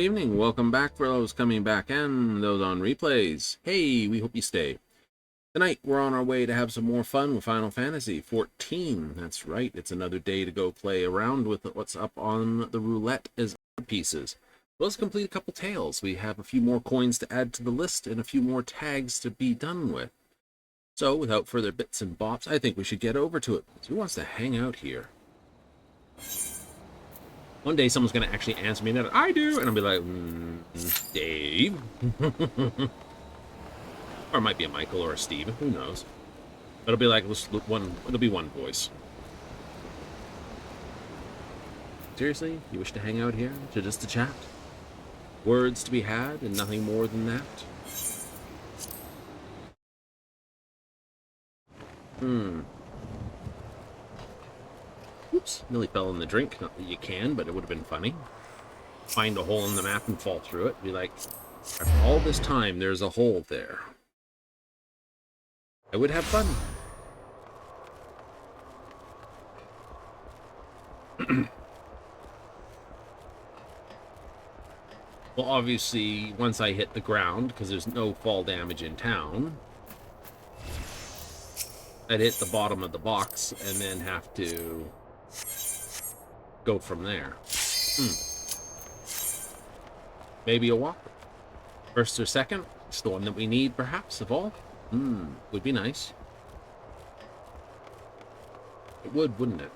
evening. Welcome back for those coming back and those on replays. Hey, we hope you stay. Tonight, we're on our way to have some more fun with Final Fantasy XIV. That's right, it's another day to go play around with what's up on the roulette as pieces. Let's complete a couple tales. We have a few more coins to add to the list and a few more tags to be done with. So, without further bits and bops, I think we should get over to it. Who wants to hang out here? One day someone's going to actually answer me that I do, and I'll be like, Dave. Or it might be a Michael or a Steve, who knows. It'll be like it'll be one voice. Seriously? You wish to hang out here? Just to chat? Words to be had and nothing more than that? Oops, nearly fell in the drink. Not that you can, but it would have been funny. Find a hole in the map and fall through it. Be like, after all this time, there's a hole there. I would have fun. Well, obviously, once I hit the ground, because there's no fall damage in town, I'd hit the bottom of the box and then have to go from there. Maybe a walk. First or second. It's the one that we need, perhaps, of all. Would be nice. It would, wouldn't it?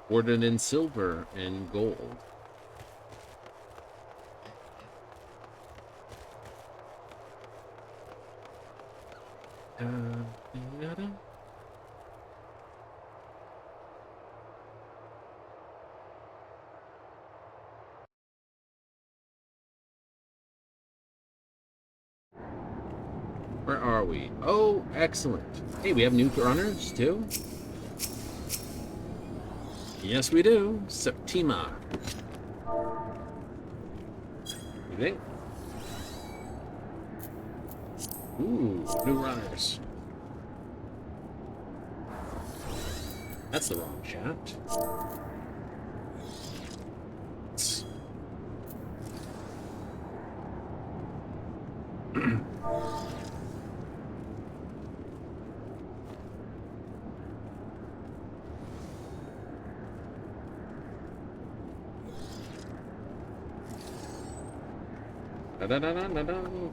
Ordered in silver and gold. Where are we? Oh, excellent. Hey, we have new runners, too? Yes, we do. Septima. You think? Ooh, new runners. That's the wrong chat.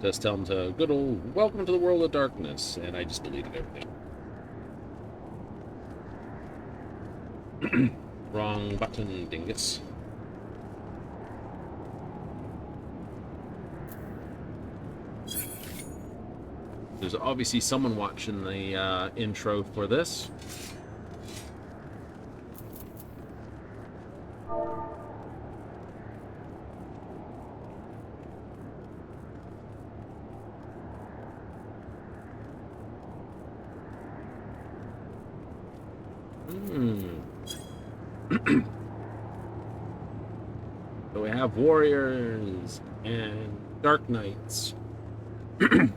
Just tell them to good old welcome to the world of darkness, and I just deleted everything. Wrong button, dingus. There's obviously someone watching the intro for this. So we have warriors and dark knights. A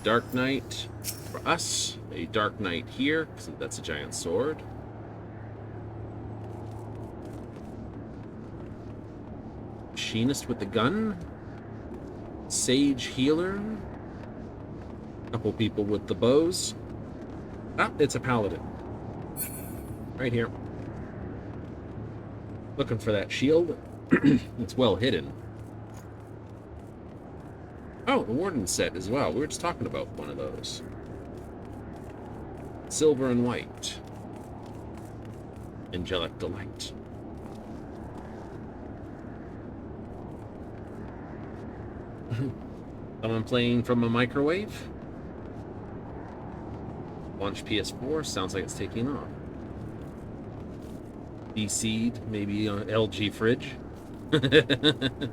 dark knight for us, a dark knight here, because that's a giant sword. Machinist with the gun. Sage healer. Couple people with the bows. Ah, it's a paladin. Right here. Looking for that shield. It's well hidden. Oh, the warden set as well. We were just talking about one of those. Silver and white. Angelic delight. Someone playing from a microwave. Launch PS4. Sounds like it's taking off. DC'd, maybe an LG fridge. Did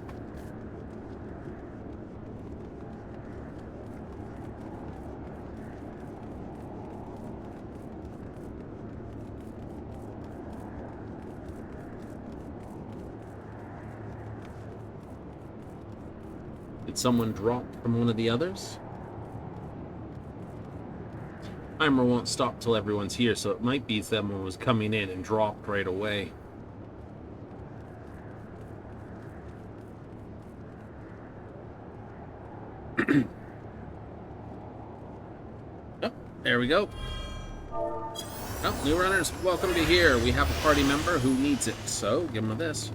someone drop from one of the others? Timer won't stop till everyone's here, so it might be someone was coming in and dropped right away. Oh, there we go. Oh, new runners, welcome to here. We have a party member who needs it, so give him this.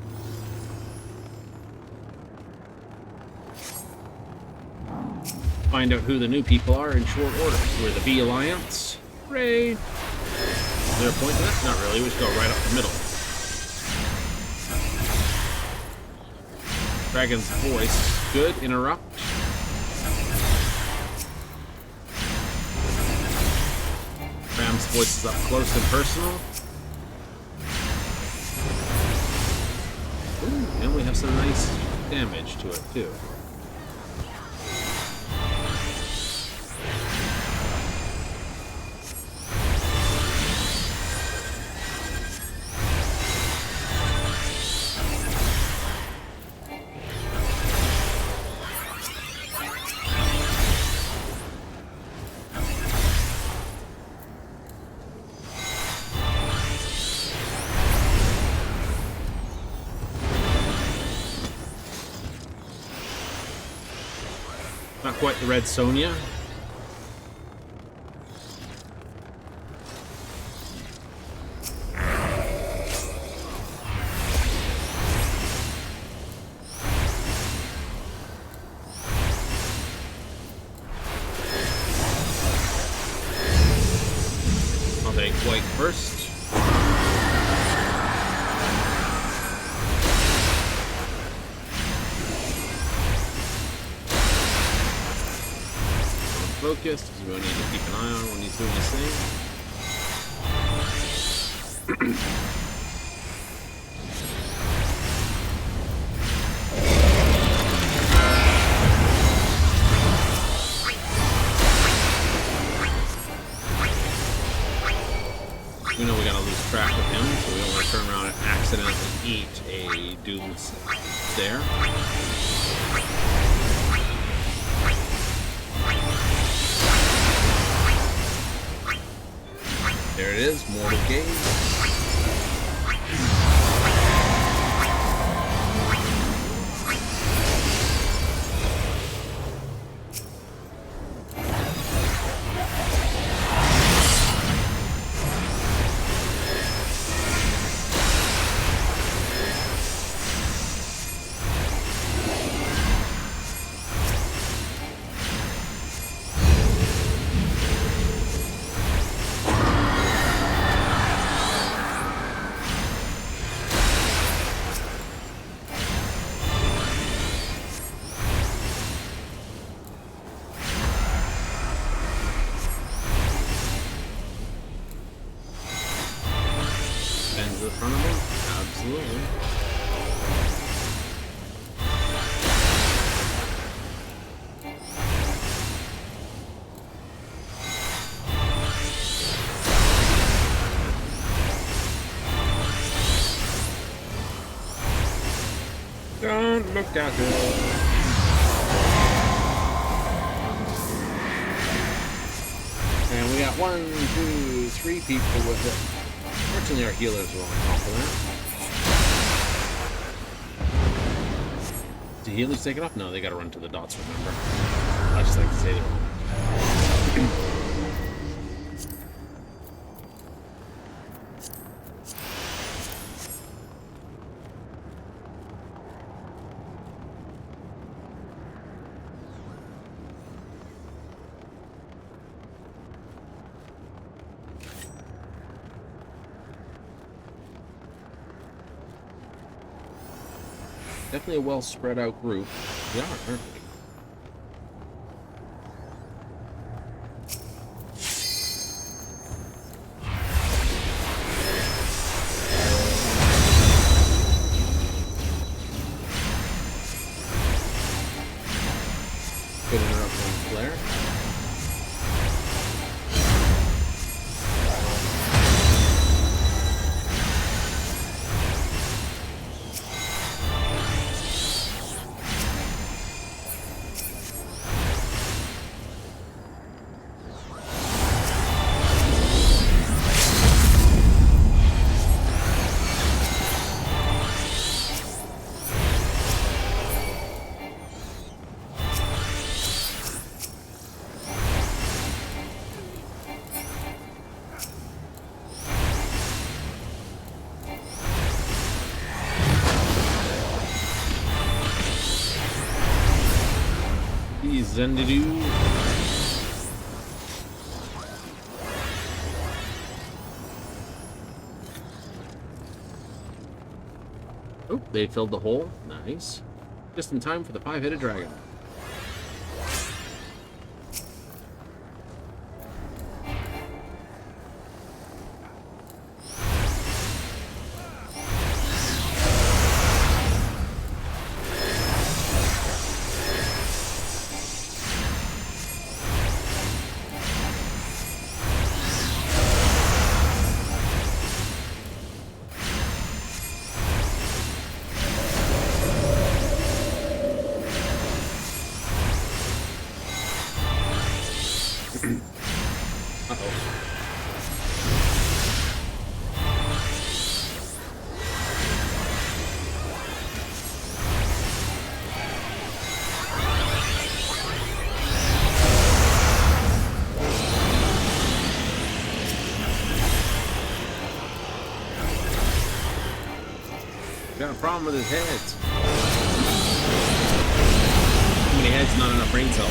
Find out who the new people are in short order. We're the B Alliance. Hooray! Is there a point to that? Not really. We just go right up the middle. Dragon's voice. Good. Interrupt. Ram's voice is up close and personal. Ooh, and we have some nice damage to it, too. Not quite the red Sonya. I'll take white first. Focused, because we need to keep an eye on when he's doing his thing. We know we gotta lose track of him, so we don't want to turn around and accidentally eat a Doom there. There it is, Mortal Gaze. To the front of him? Absolutely. Don't look at it. And we got 1, 2, 3 people with it. Fortunately, our healers are on top of that. Do healers take it off? No, they gotta run to the dots, remember? I just like to say that. Definitely a well spread out group. We are, aren't we? Good interruption flare. Zendidoo. Oh, they filled the hole. Nice. Just in time for the 5-headed dragon. Got a problem with his heads. Too many heads, not enough brain cells.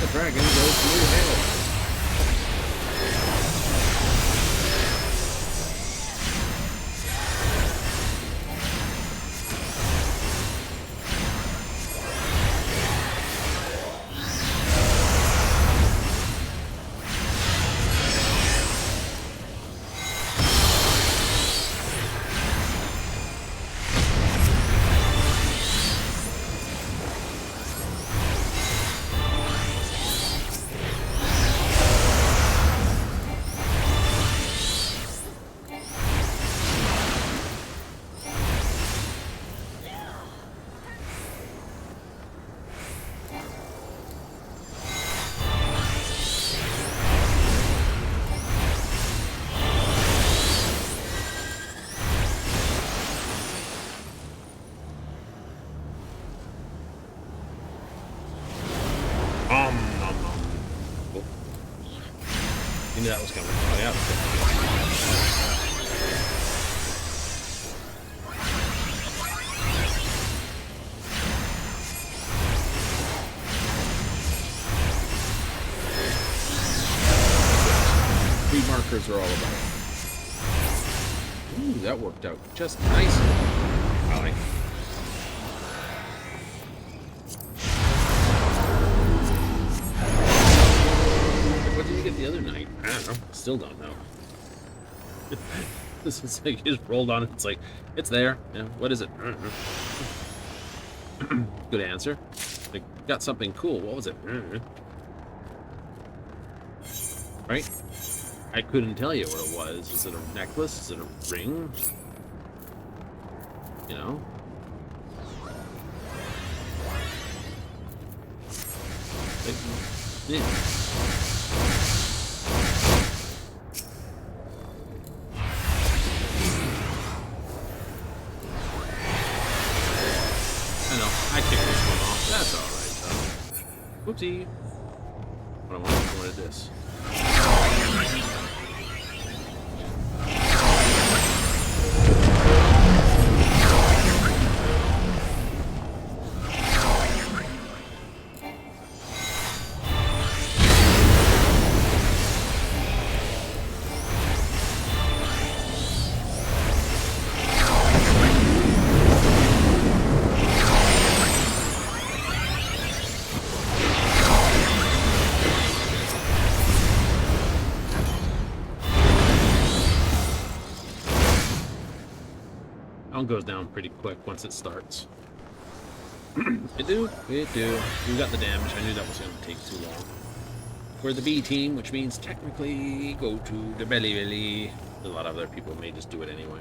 The dragon goes through hell. I knew that was coming. Oh, yeah. Three markers are all about. Ooh, that worked out just nice. I like it. What did you get the other night? I don't know. Still don't know. This is like you just rolled on it. It's like it's there. Yeah. What is it? I don't know. Good answer. Like got something cool. What was it? I don't know. Right? I couldn't tell you what it was. Is it a necklace? Is it a ring? You know? Yeah. I know. I kicked this one off. That's alright, though. Whoopsie. What I wanted this. Goes down pretty quick once it starts. It do. We got the damage. I knew that was going to take too long. We're the B team, which means technically go to the belly. A lot of other people may just do it anyway.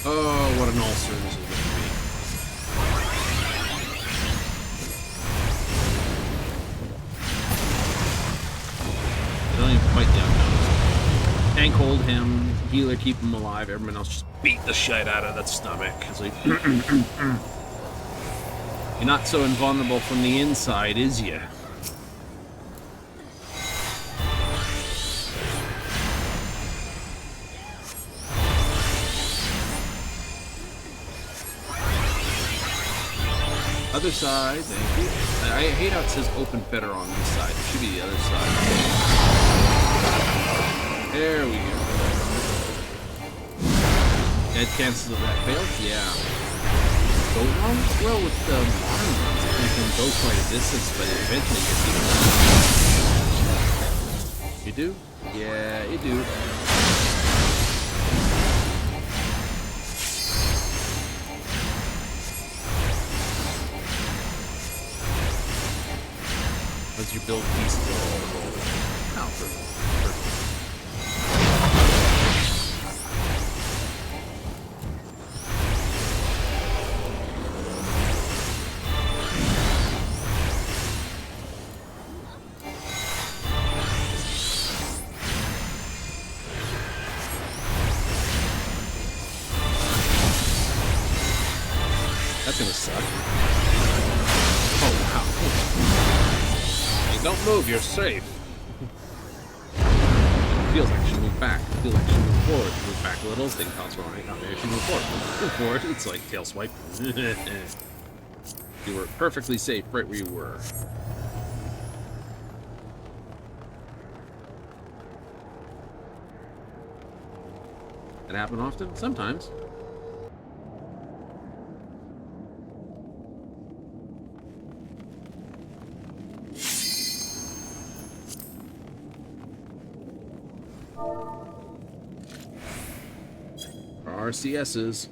Oh, what an ulcer this is going to be. They don't even fight the unknowns. Tank hold him, healer keep him alive, everyone else just beat the shit out of that stomach. It's like, you're not so invulnerable from the inside, is ya? Other side, thank you. I hate how it says open better on this side. It should be the other side. There we go. Dead cancels of that failed? Yeah. Go wrong? Well, with the modern ones, you can go quite a distance, but eventually you do. You do? Yeah, you do. Once you build pieces all over. Oh, perfect. That's gonna suck. Oh, wow. Hey, don't move, you're safe. It feels like she moved back. It feels like she moved forward. Move back a little, thing pounds wrong. Now maybe she moved forward. Move forward, it's like tail swipe. You were perfectly safe right where you were. That happen often? Sometimes. RCSs.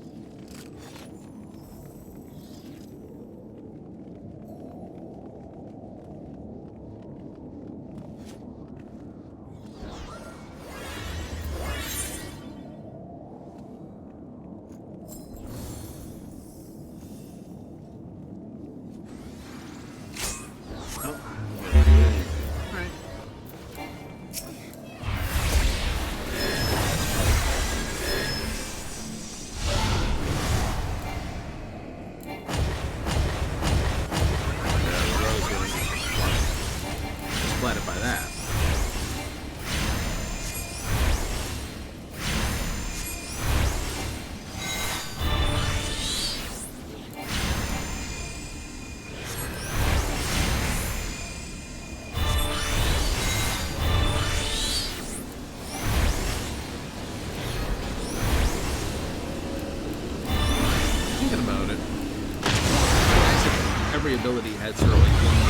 Splattered by that. Thinking about it, every ability had sort of like one more.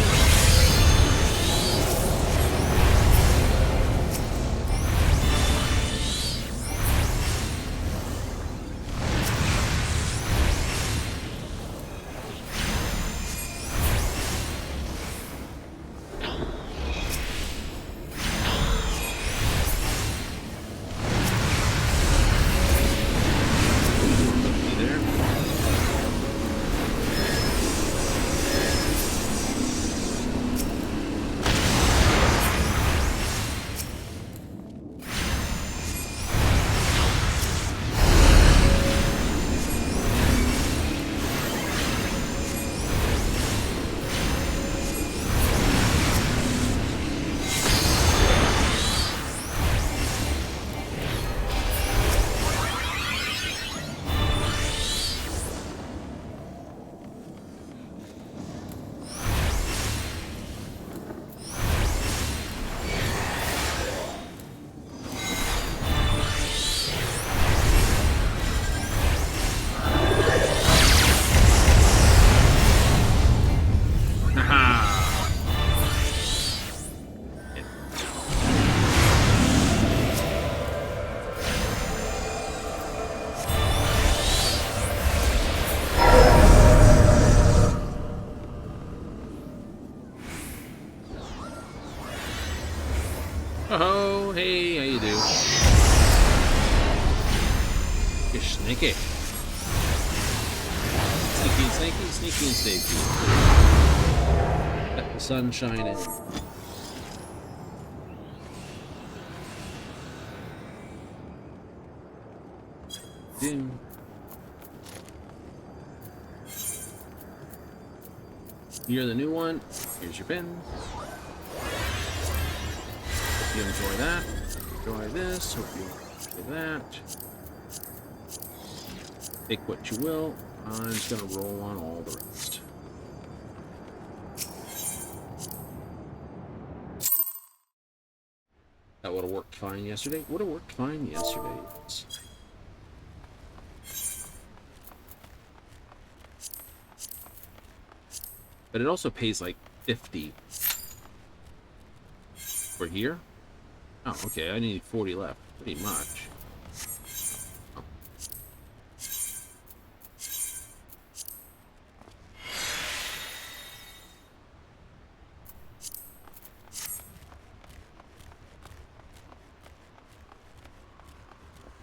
Oh, hey, how you do? You're sneaky. Sneaky and snaky, sneaky and snaky. Let the sun shine in. Dim. You're the new one. Here's your pin. Hope you enjoy that. Enjoy this. Hope you enjoy that. Take what you will. I'm just gonna roll on all the rest. That would have worked fine yesterday. Would have worked fine yesterday. But it also pays like 50 for here. Oh, okay. I need 40 left. Pretty much. Oh.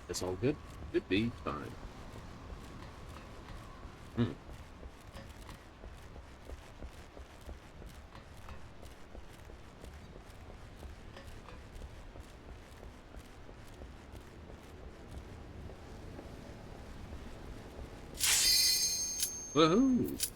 That's all good. Could be fine. Woohoo!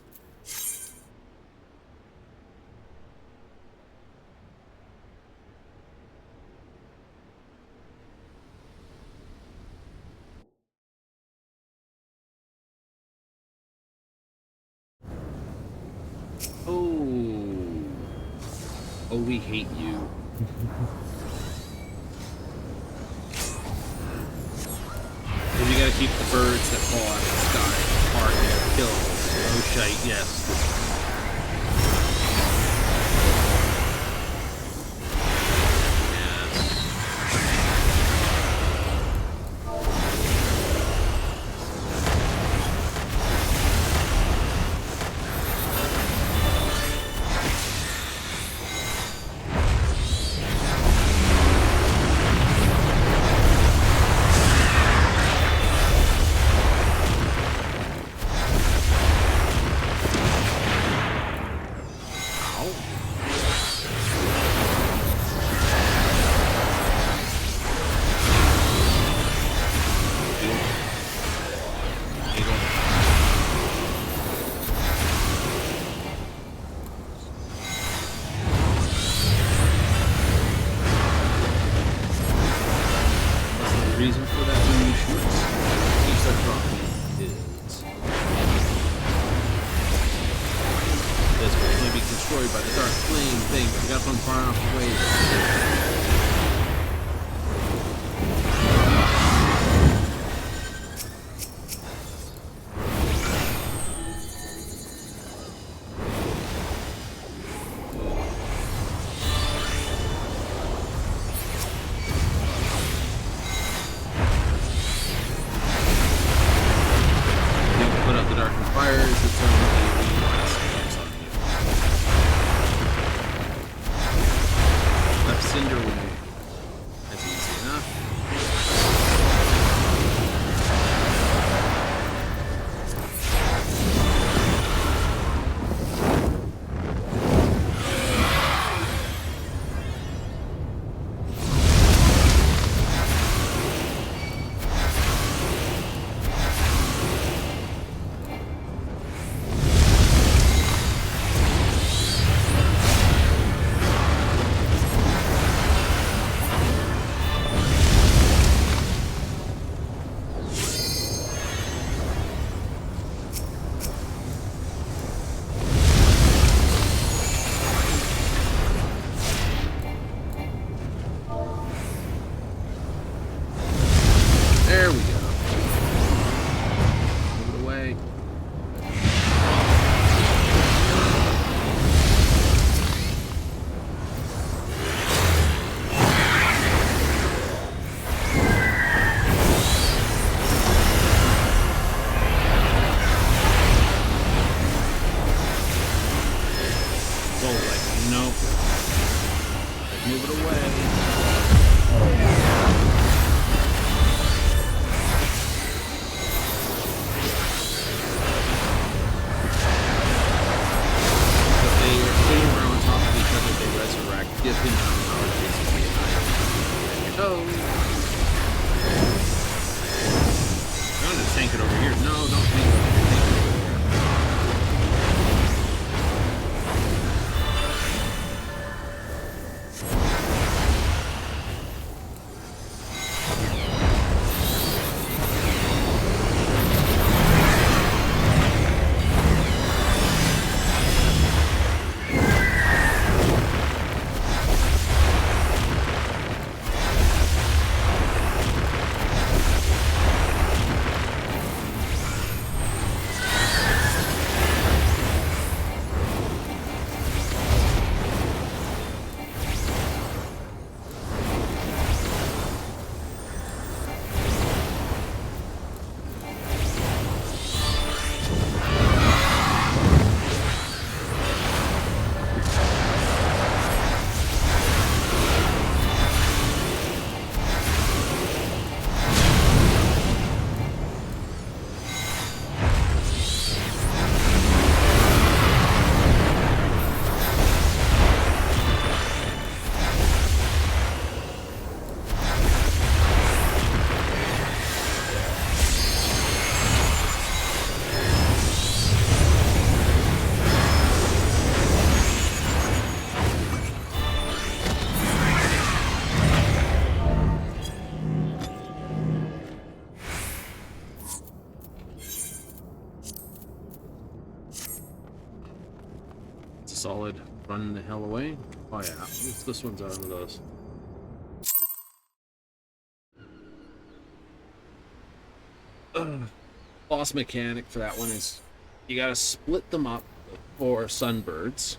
Oh, we hate you. And you gotta keep the birds that fall out of the sky apart and kill them. Oh shite, yes. solid run the hell away. Oh yeah, this one's out of those. Boss mechanic for that one is you gotta split them up for sunbirds.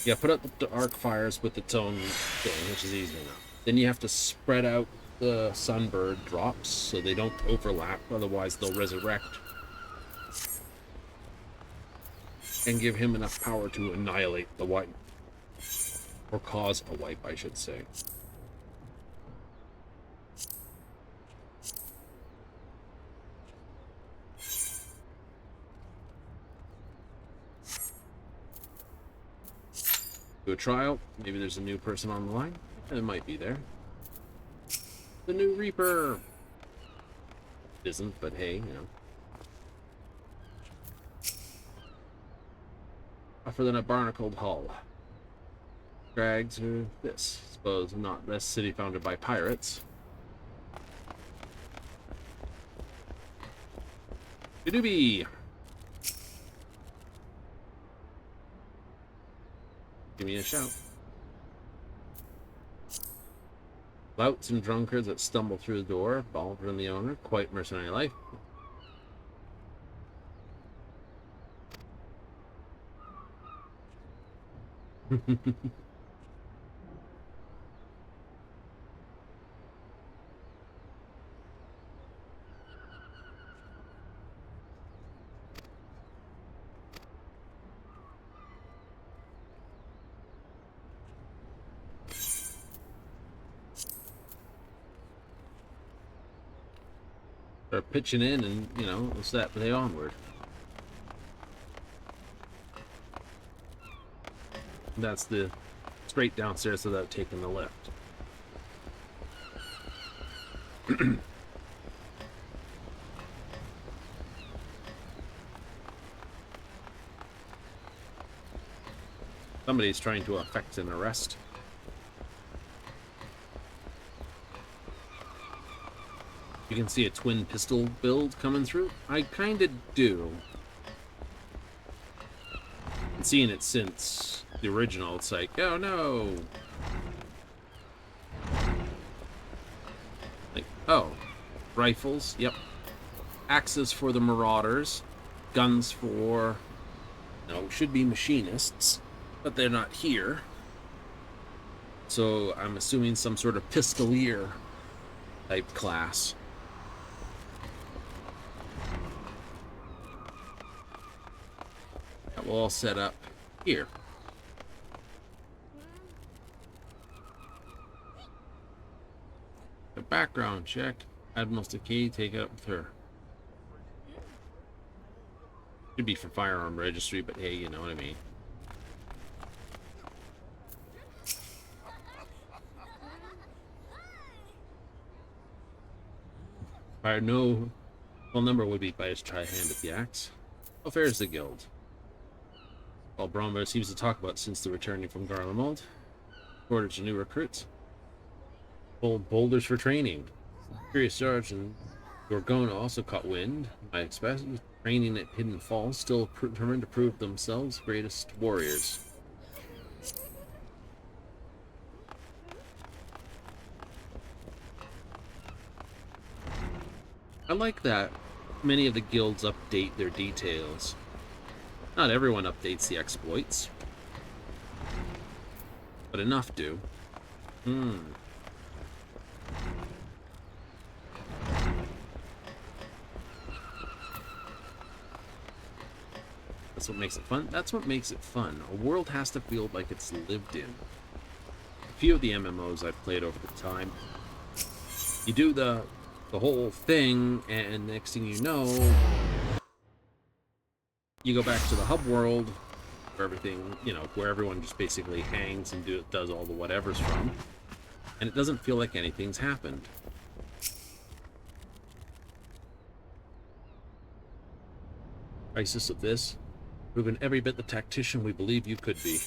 You gotta put up the arc fires with its own thing, which is easy enough. Then you have to spread out the sunbird drops so they don't overlap, otherwise they'll resurrect. And give him enough power to annihilate the wipe. Or cause a wipe, I should say. Do a trial. Maybe there's a new person on the line. It might be there. The new Reaper! It isn't, but hey, you know. Tougher than a barnacled hull. Drags or this. Suppose not this city founded by pirates. Doobie! Give me a shout. Louts and drunkards that stumble through the door, Baldwin the owner, quite mercenary life. Start pitching in and, you know, we'll set the day onward. That's the straight downstairs without taking the lift. Somebody's trying to effect an arrest. You can see a twin pistol build coming through. I kind of do. And seeing it since the original, it's like, oh no. Like, oh, rifles, yep. Axes for the marauders. Guns for, no, should be machinists, but they're not here. So I'm assuming some sort of pistolier type class. That will all set up here. The background check. Admiral's key, take it up with her. Should be for firearm registry, but hey, you know what I mean. Fire no. Well, number would be by his tri-hand at the axe. How fares the guild? All Bromberg seems to talk about since the returning from Garlemald. Shortage of new recruits. Old boulders for training. Curious Sergeant Gorgona also caught wind. I expect training at Hidden Falls, still determined to prove themselves greatest warriors. I like that many of the guilds update their details. Not everyone updates the exploits, but enough do. That's what makes it fun. That's what makes it fun. A world has to feel like it's lived in. A few of the MMOs I've played over the time, you do the whole thing, and next thing you know, you go back to the hub world where everything, you know, where everyone just basically hangs and does all the whatevers from, and it doesn't feel like anything's happened. Crisis of this, proven every bit the tactician we believe you could be.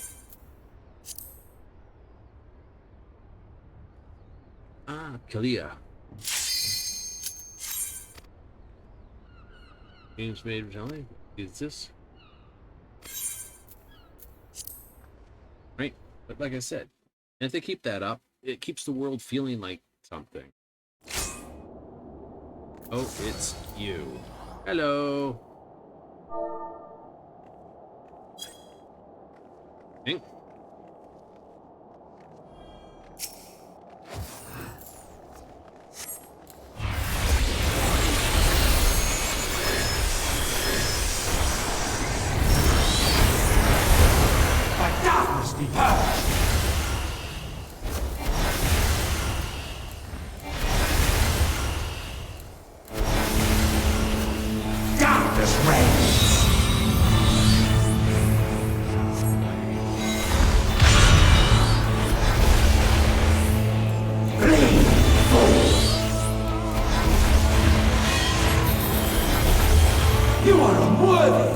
Ah, Kalia. Games made originally. Is this? But like I said, and if they keep that up, it keeps the world feeling like something. Oh, it's you. Hello. Ink. By darkness be purged! Darkness reigns! Flee, fool! You are unworthy!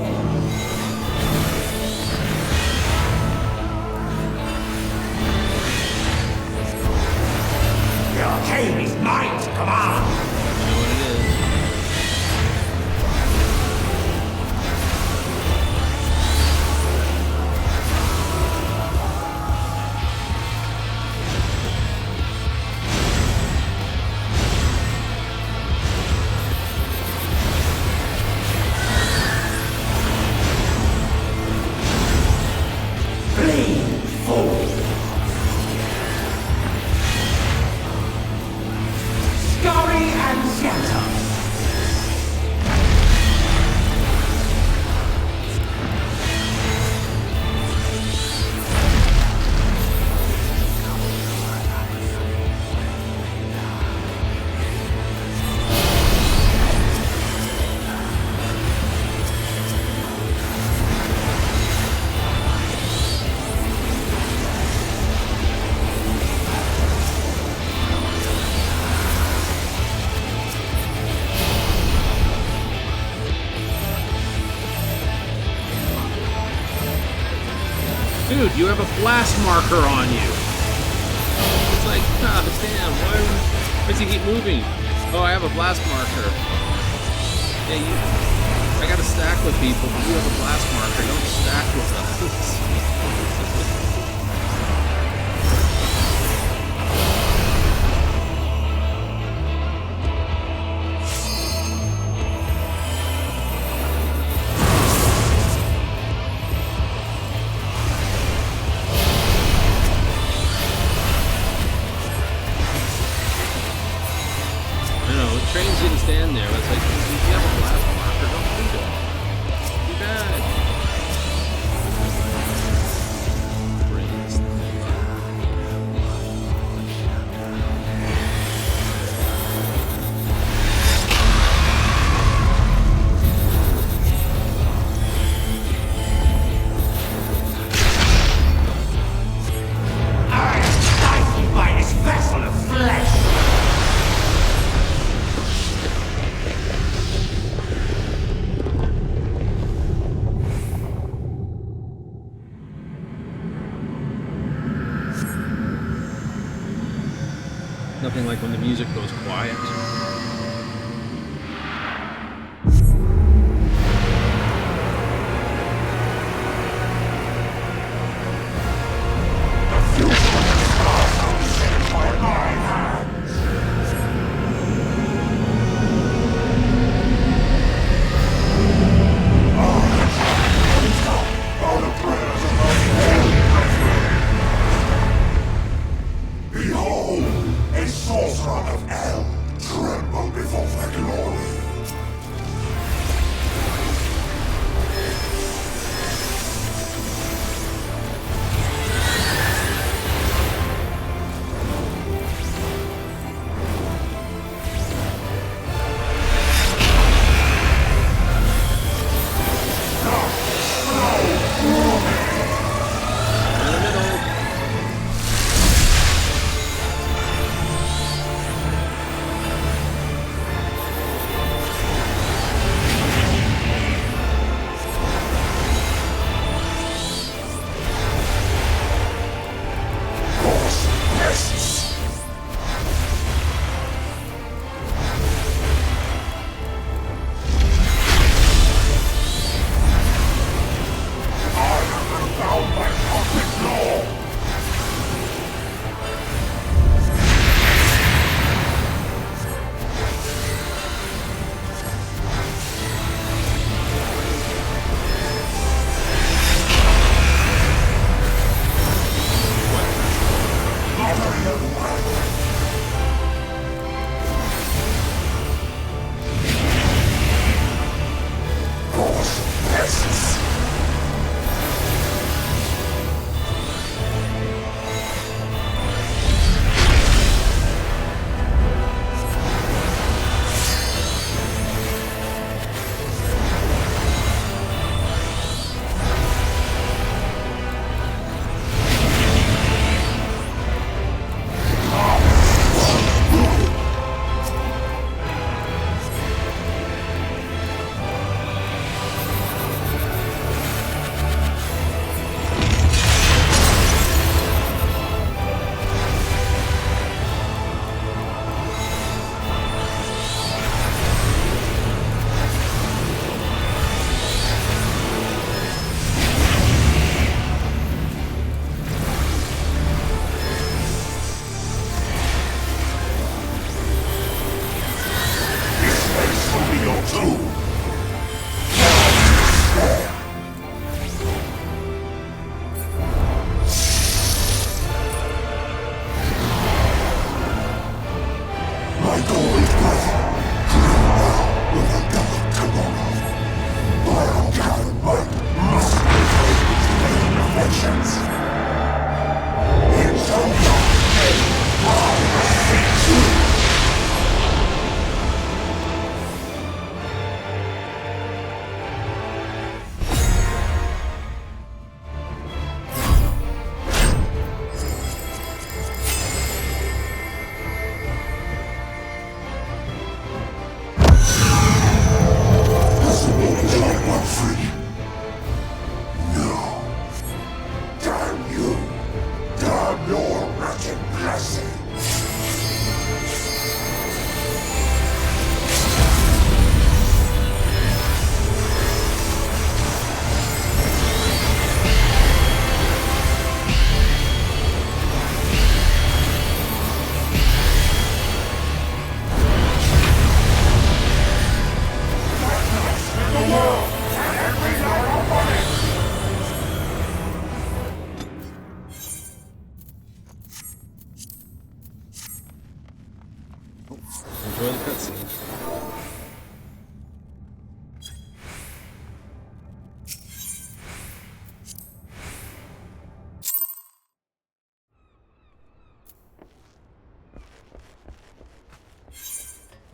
The arcane is mine to command! You know what it is. Flee, fool! Scurry and scatter! Dude, you have a blast marker on you. It's like, ah, damn, why does he keep moving? Oh, I have a blast marker. Yeah, I gotta stack with people, but you have a blast marker. Don't stack with us. Trains you to stand there. It's like, if you have a blast marker, don't do that. Too bad. Bring this thing. I slice you by this vessel of flesh! Nothing like when the music goes quiet. Behold, a sorcerer of hell,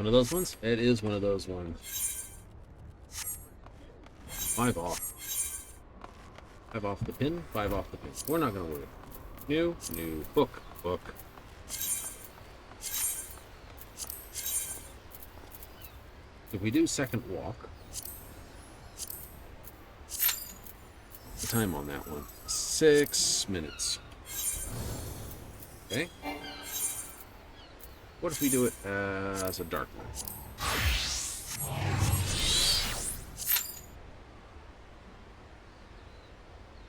One of those ones? It is one of those ones. 5 off. 5 off the pin, 5 off the pin. We're not going to worry. New, book. If we do second walk, the time on that one, 6 minutes. Okay. What if we do it as a dark one?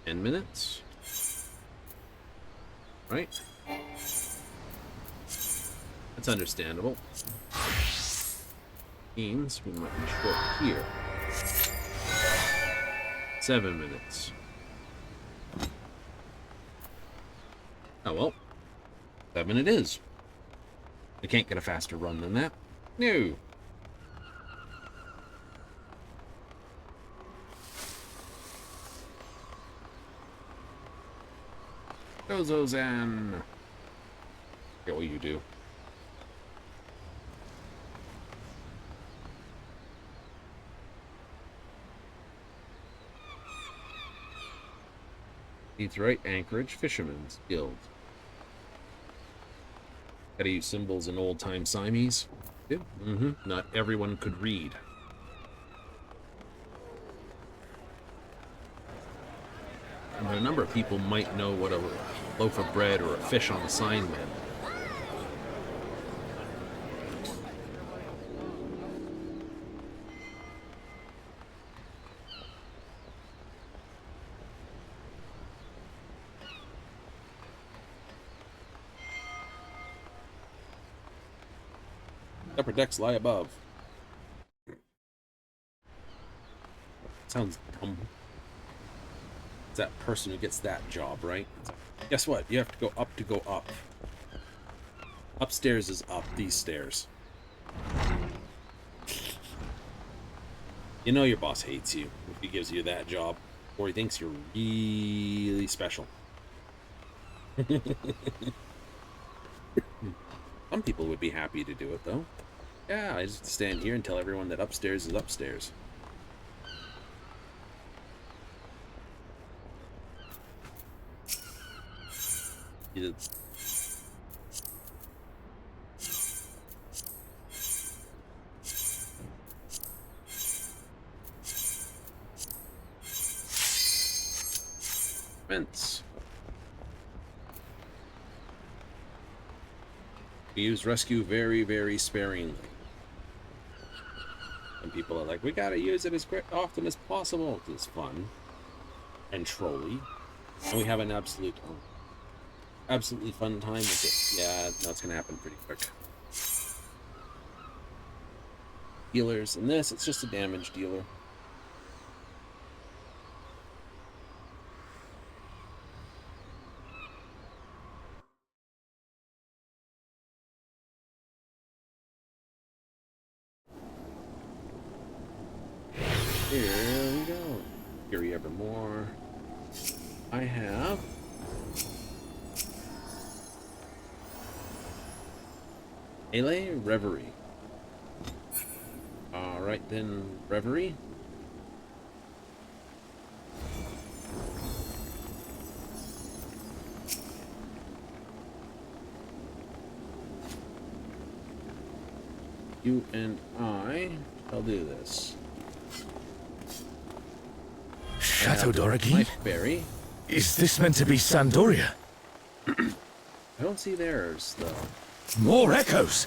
10 minutes. Right? That's understandable. Means we might be short here. 7 minutes. Oh well. 7 it is. I can't get a faster run than that. No. Gozozan. Get what you do. He's right, Anchorage Fishermen's Guild. Gotta use symbols in old-time Siamese. Yeah. Not everyone could read. But a number of people might know what a loaf of bread or a fish on a sign meant. Upper decks lie above. Sounds dumb. It's that person who gets that job, right? Guess what? You have to go up to go up. Upstairs is up these stairs. You know your boss hates you if he gives you that job, or he thinks you're really special. Some people would be happy to do it, though. Yeah, I just stand here and tell everyone that upstairs is upstairs. You did. Fence. We use rescue very, very sparingly. And people are like, we gotta use it as often as possible. It's fun and trolly, and we have an absolutely fun time with it. Yeah, that's gonna happen pretty quick. Healers, and this, it's just a damage dealer. Here we go. Fury Evermore. I have Melee Reverie. Alright then, Reverie. You and I'll do this. Chateau Doraghi? Berry. Is this meant to be Sandoria? I don't see theirs, though. More echoes!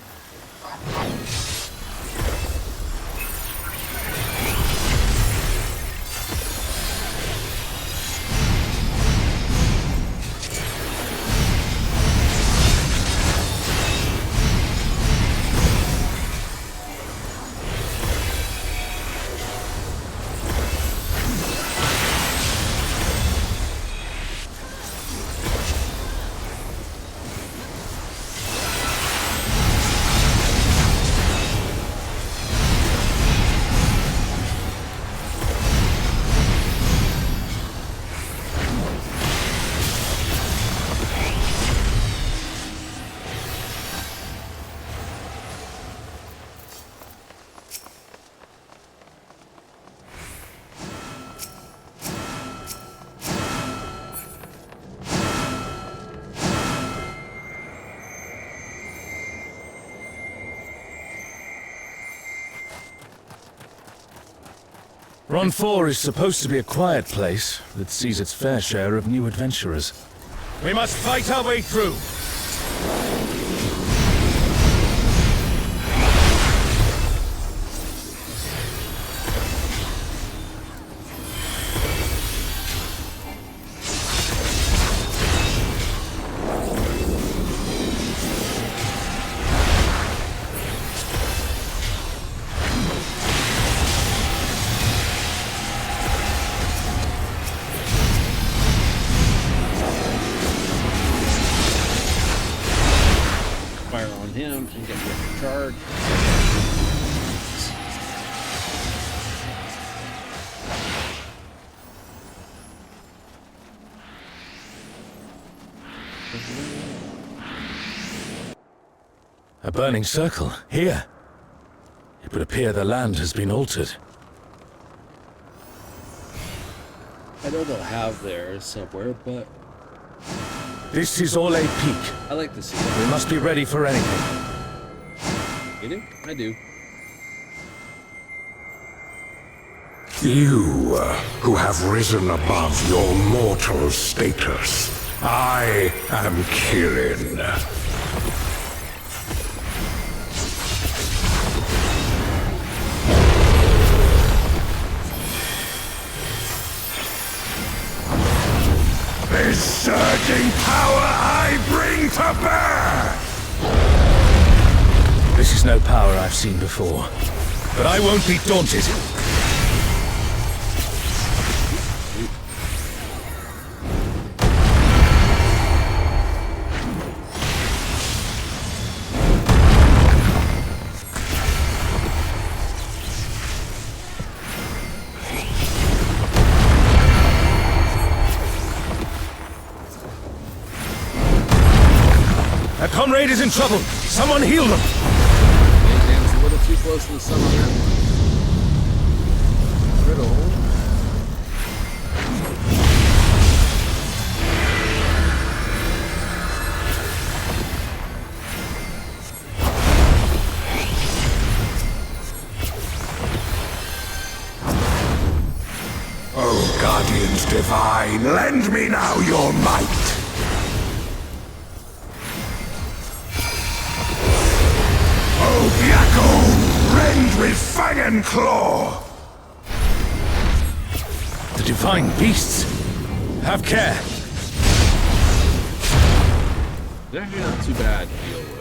Ron 4 is supposed to be a quiet place that sees its fair share of new adventurers. We must fight our way through. Fire on him and get ready to charge. A burning circle, here. It would appear the land has been altered. I know they'll have theirs somewhere, but This is all a peak. I like to see We it. must be ready for anything. You do? I do. You, who have risen above your mortal status, I am Kirin. This surging power I bring to bear! This is no power I've seen before. But I won't be daunted. A comrade is in trouble. Someone heal them. Mayhem's a little too close to the sun on that one. Riddle. Oh, Guardians Divine, lend me now your might! Oh, Yakko, rend with fang and claw! The divine beasts. Have care. They're actually not too bad to deal with.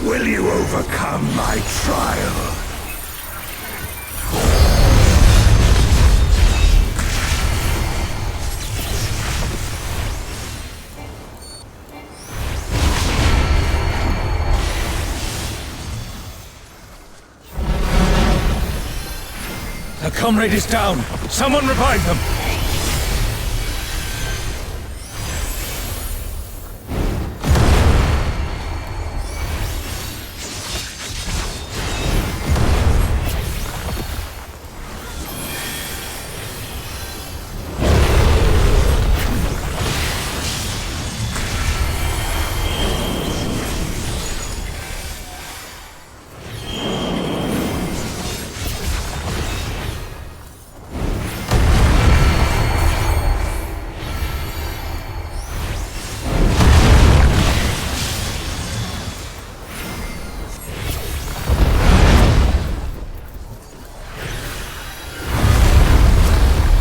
Will you overcome my trial? A comrade is down. Someone revive them.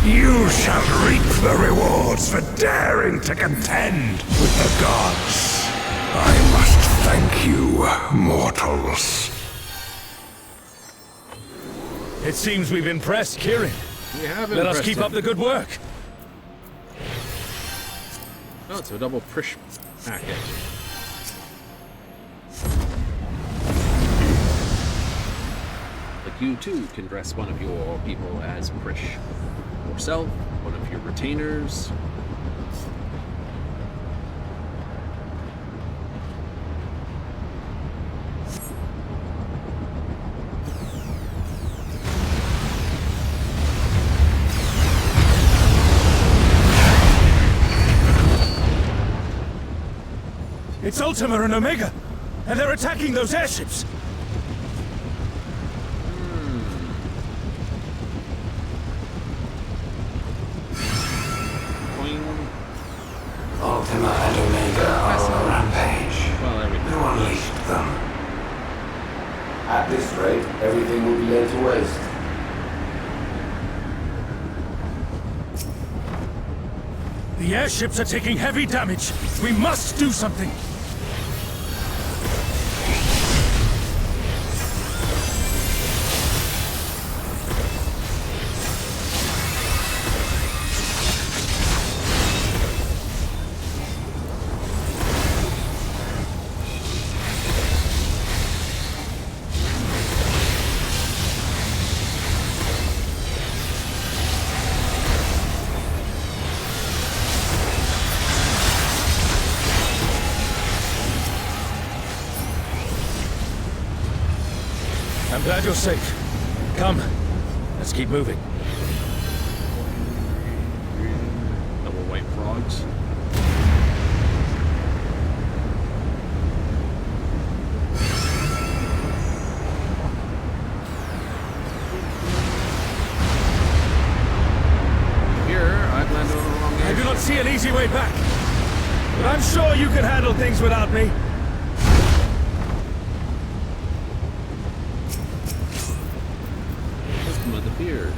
You shall reap the rewards for daring to contend with the gods. I must thank you, mortals. It seems we've impressed Kirin. We have Let us impressed keep him. up the good work. Oh, it's a double push packet. The like you too can dress one of your people as Prish. Yourself, one of your retainers. It's Ultima and Omega, and they're attacking those airships. Ultima and Omega are on a rampage. Well, everything. Who unleashed them? At this rate, everything will be laid to waste. The airships are taking heavy damage. We must do something. I'm glad you're safe. Come, let's keep moving. Double white frogs. Here, I've landed on the wrong I edge. do not see an easy way back. But I'm sure you can handle things without me. Ultima the Beard.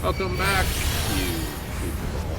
Welcome back, you people.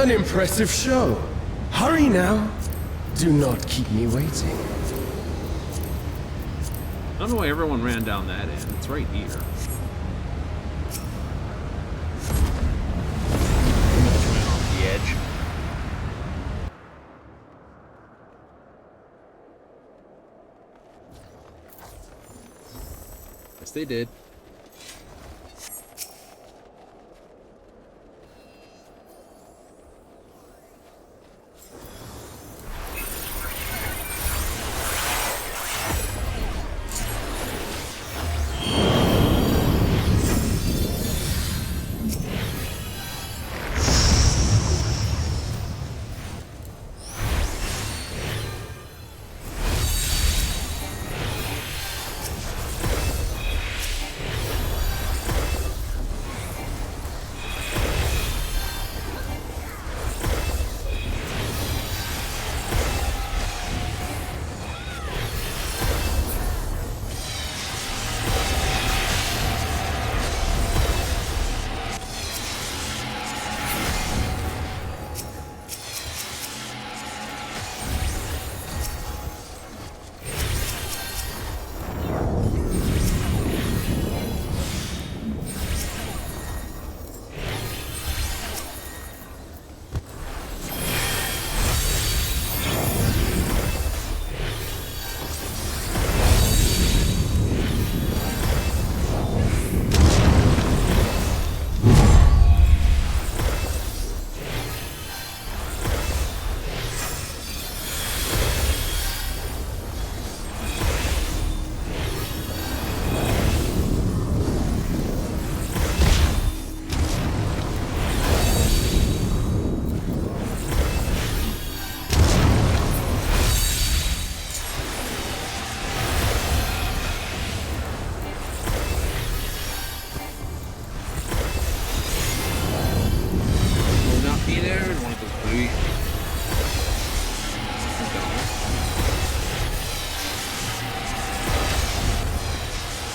An impressive show. Hurry now. Do not keep me waiting. I don't know why everyone ran down that end. It's right here. Went off the edge. Yes, they did.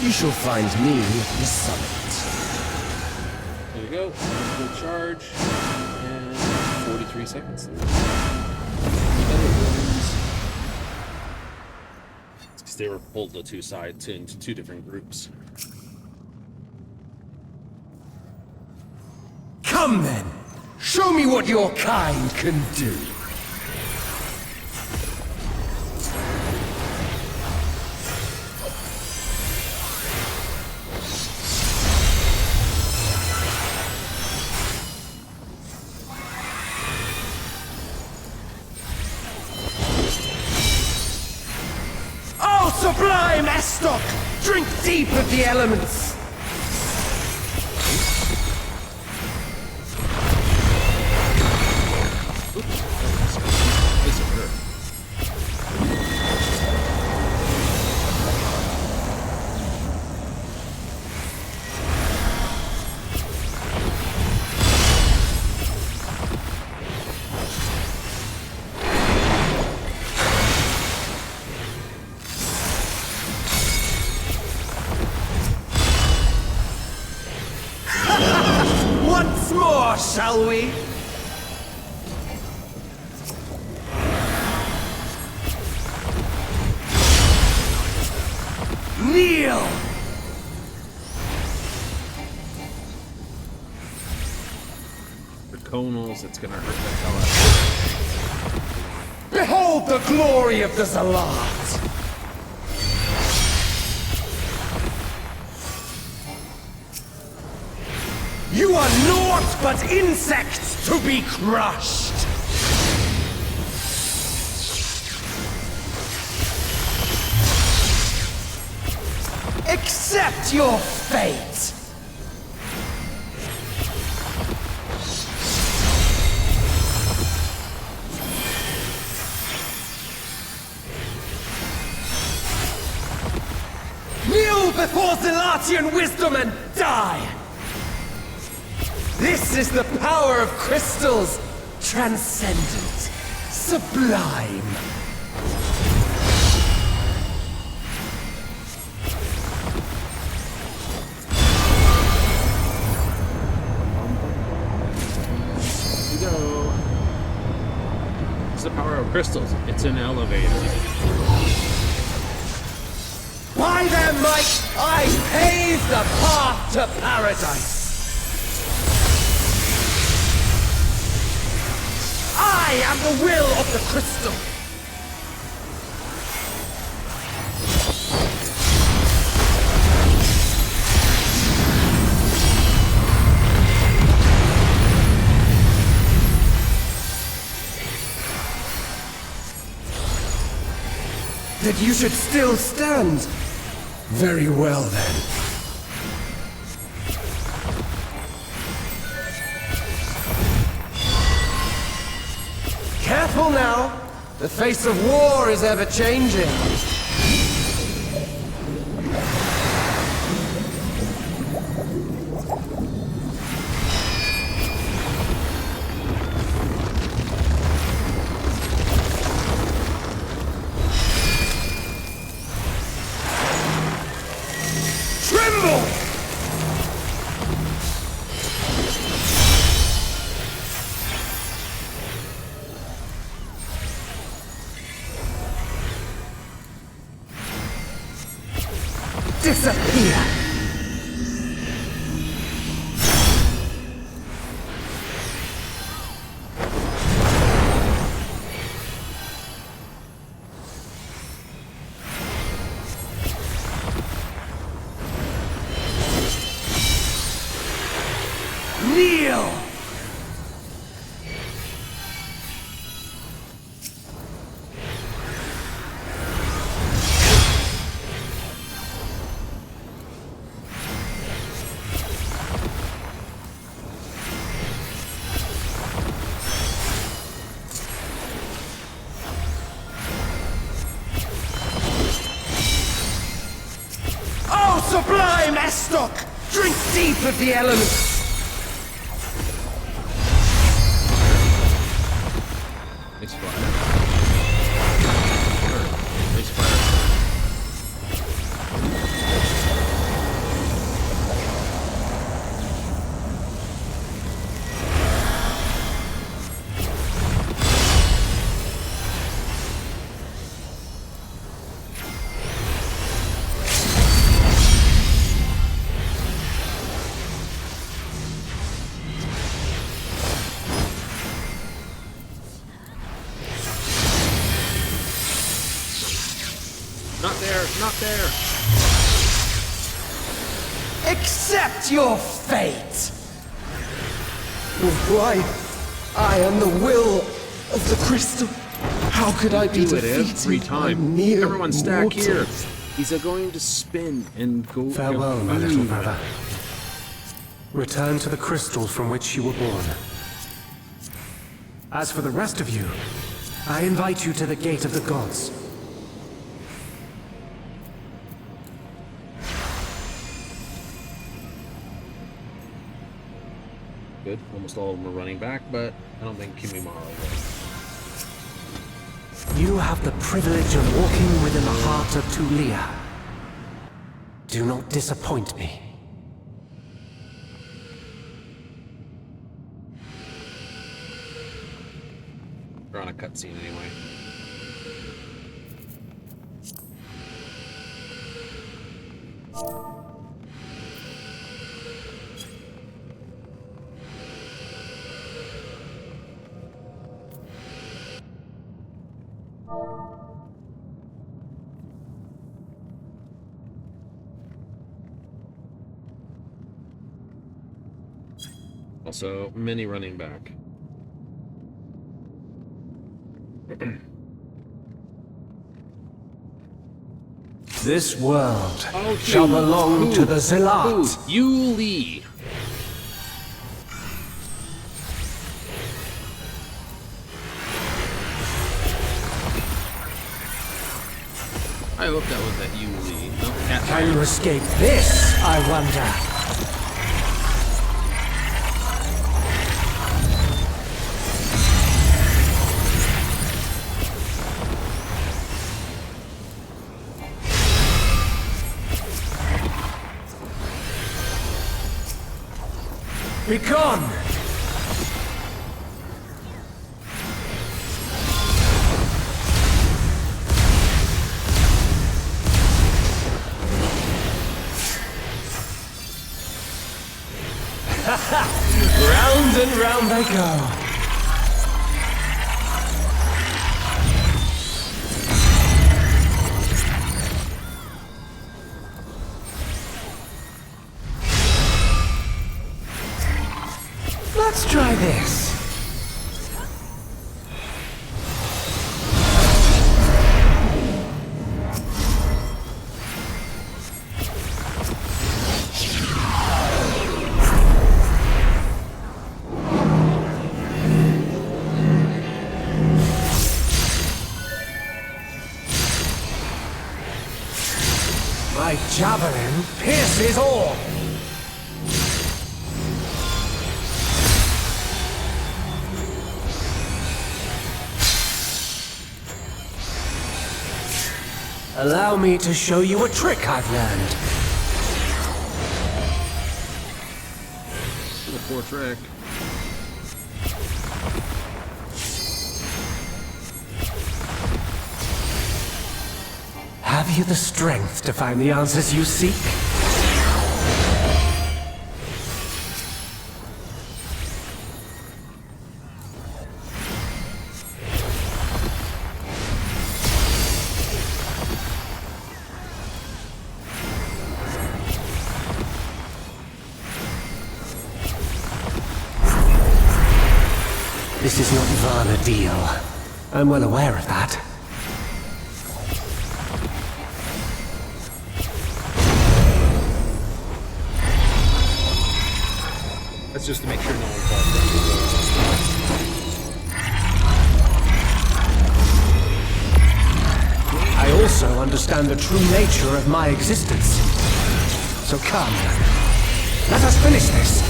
You shall find me at the summit. There you go. Full charge. And 43 seconds. It's because they were pulled to two sides into two different groups. Come then! Show me what your kind can do! Oh, sublime Estok! Drink deep of the elements! Once more, shall we? Kneel! The conals, it's gonna hurt the hell out of Behold the glory of the Zalat! You are naught but insects to be crushed! Accept your fate! Kneel before Zalatian wisdom and die! This is the power of crystals, transcendent, sublime. Here we go. Crystals. It's an elevator. By their might, I pave the path to paradise. I am the will of the crystal. That you should still stand. Very well, then. Careful now. The face of war is ever changing. Disappear! Kneel! Sublime Estoc! Drink deep of the elements! Nice fire. Nice fire. Not there, not there. Accept your fate! Why? I am the will of the crystal. How could I be Do it defeated every by time. mere Everyone stack here. mortals? He's going to spin and go. Farewell, my little brother. Return to the crystal from which you were born. As for the rest of you, I invite you to the Gate of the Gods. Good. Almost all of them are running back, but I don't think Kimimaro will. You have the privilege of walking within the heart of Tulia. Do not disappoint me. They're on a cutscene anyway. Also, many running back. This world shall belong to the Zealot. Yuli. I hope that was that Yuli. No, Can you escape this, I wonder? Be gone! they go. Let's try this. My javelin pierces all. Allow me to show you a trick I've learned. The poor trick. Have you the strength to find the answers you seek? This is not Ivana deal. I'm well aware of that. That's just to make sure no one falls down. I also understand the true nature of my existence. So come, let us finish this.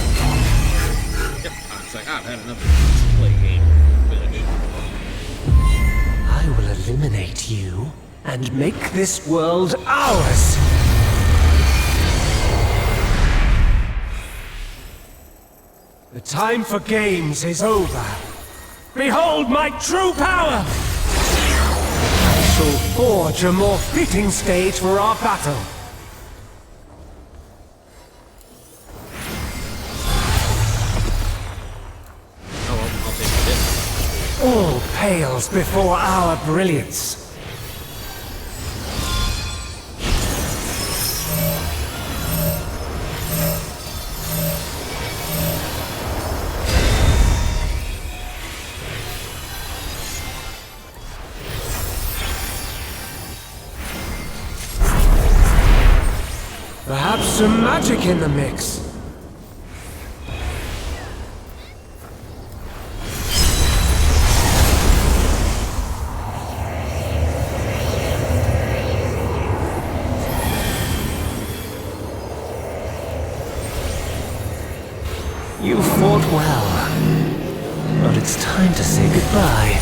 Yep, it's like, I've had enough of this play game. Finish. I will eliminate you and make this world ours. The time for games is over. Behold my true power! I shall forge a more fitting stage for our battle. Oh, I'll take it. All pales before our brilliance. Perhaps some magic in the mix. You fought well, but it's time to say goodbye.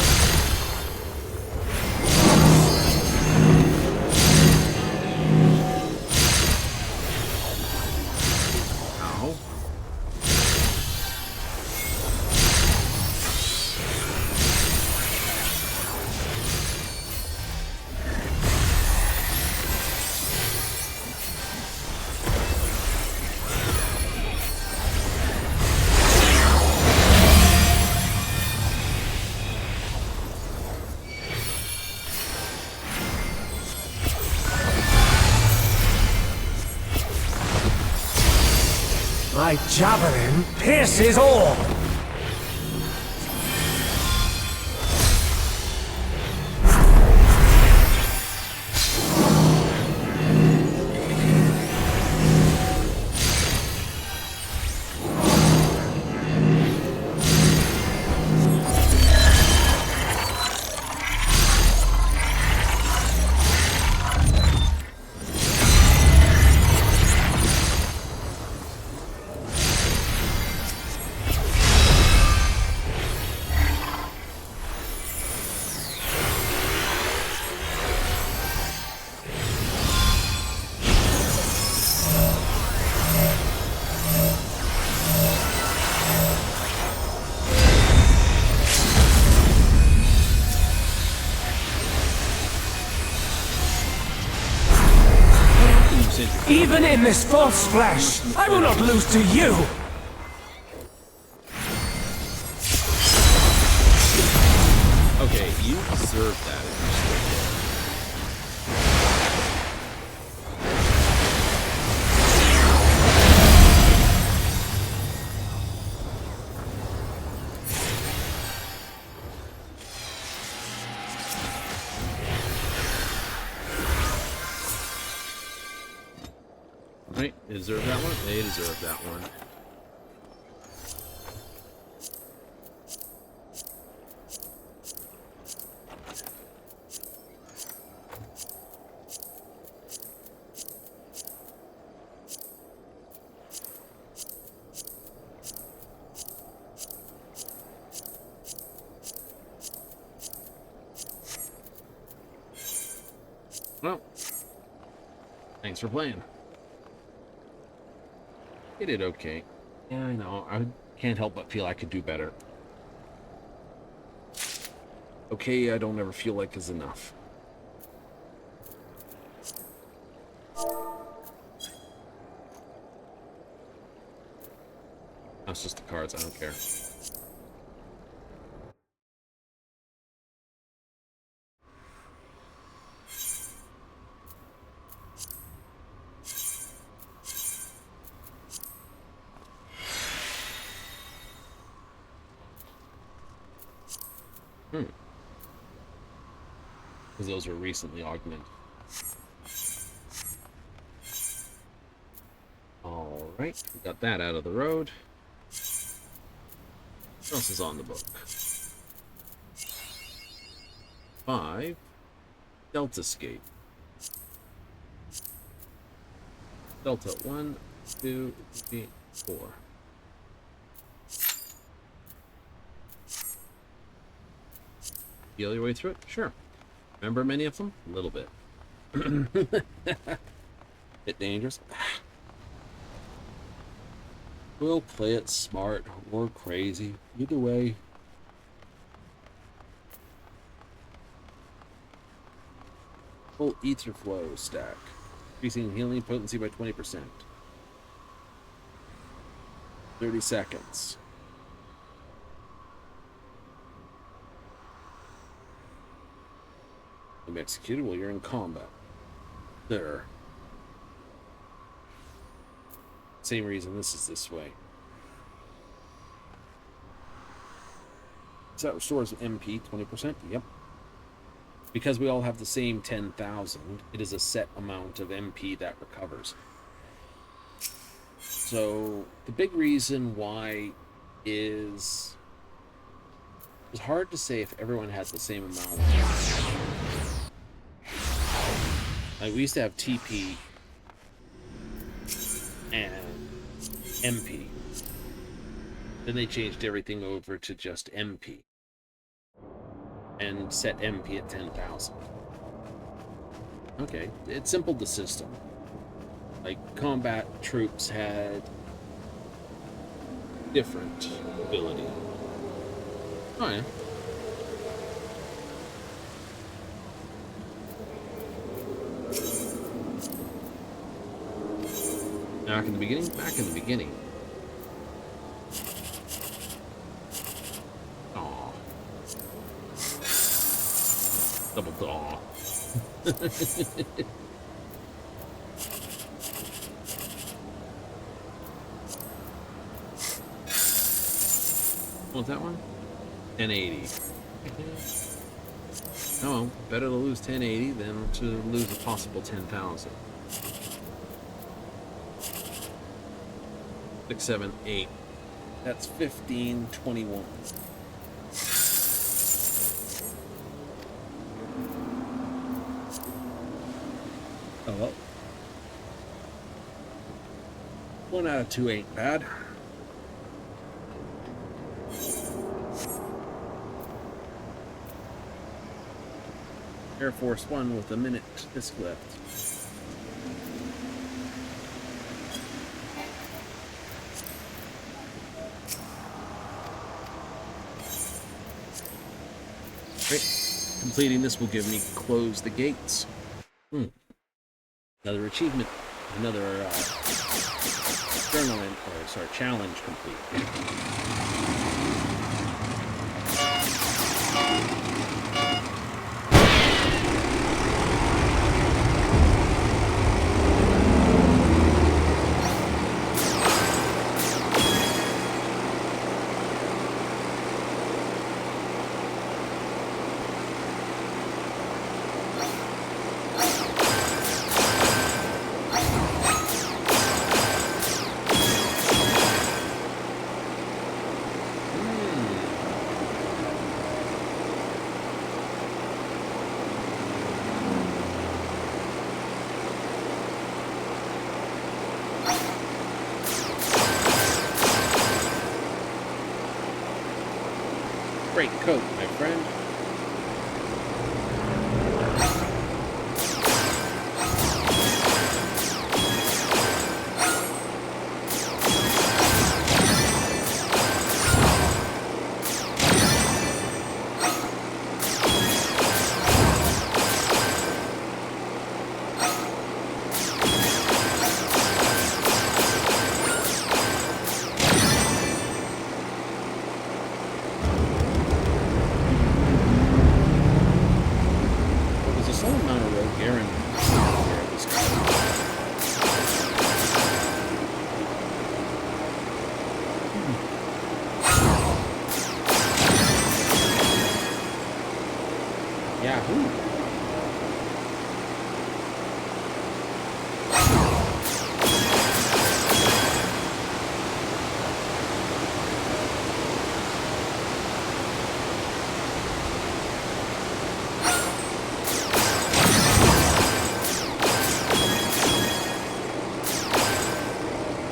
My javelin pierces all! Even in this false flesh, I will not lose to you! Right, they deserve that one. They deserve that one. Well, thanks for playing. You did okay. Yeah, I know. I can't help but feel I could do better. Okay, I don't ever feel like is enough. That's just the cards, I don't care. Because those were recently augmented. Alright, we got that out of the road. What else is on the book? 5. Delta Skate. Delta 1, 2, 3, 4. Feel your way through it? Sure. Remember many of them? A little bit. Bit dangerous. We'll play it smart or crazy. Either way. Full ether flow stack. Increasing healing potency by 20%. 30 seconds. Be executed while you're in combat. There. Same reason this is this way. So that restores MP 20%. Yep. Because we all have the same 10,000, it is a set amount of MP that recovers. So the big reason why is it's hard to say if everyone had the same amount. Like we used to have TP and MP. Then they changed everything over to just MP. And set MP at 10,000. Okay, it simpled the system. Like, combat troops had different ability. Oh, yeah. Back in the beginning? Back in the beginning. Aw. Double daw. What's that one? 1080. Oh, better to lose 1080 than to lose a possible 10,000. 6, 7, 8. That's 15, 21. Oh well. 1 out of 2 ain't bad. Air Force One with a minute disc left. Great. Completing this will give me close the gates. Another achievement. Another challenge complete. Great coat, my friend. There's a small amount of rogue air in this guy. Yahoo!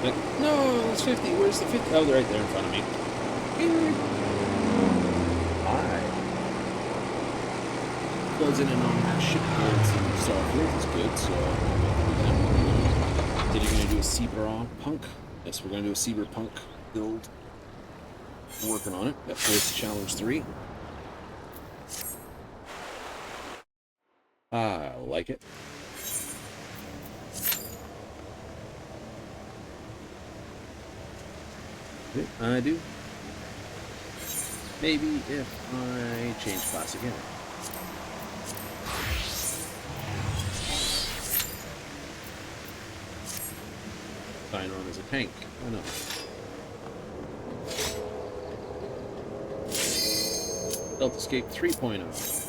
Like, no, it's 50. Where's the 50? Oh, they're right there in front of me. Hi. Closing in on that ship builds and software is good, so then you're going to do a cyberpunk. Yes, we're going to do a cyberpunk build. I'm working on it. That plays challenge 3. I like it. I do. Maybe if I change class again. Sign on as a tank. Why not? Stealth Escape 3.0.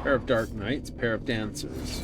Pair of dark knights, pair of dancers.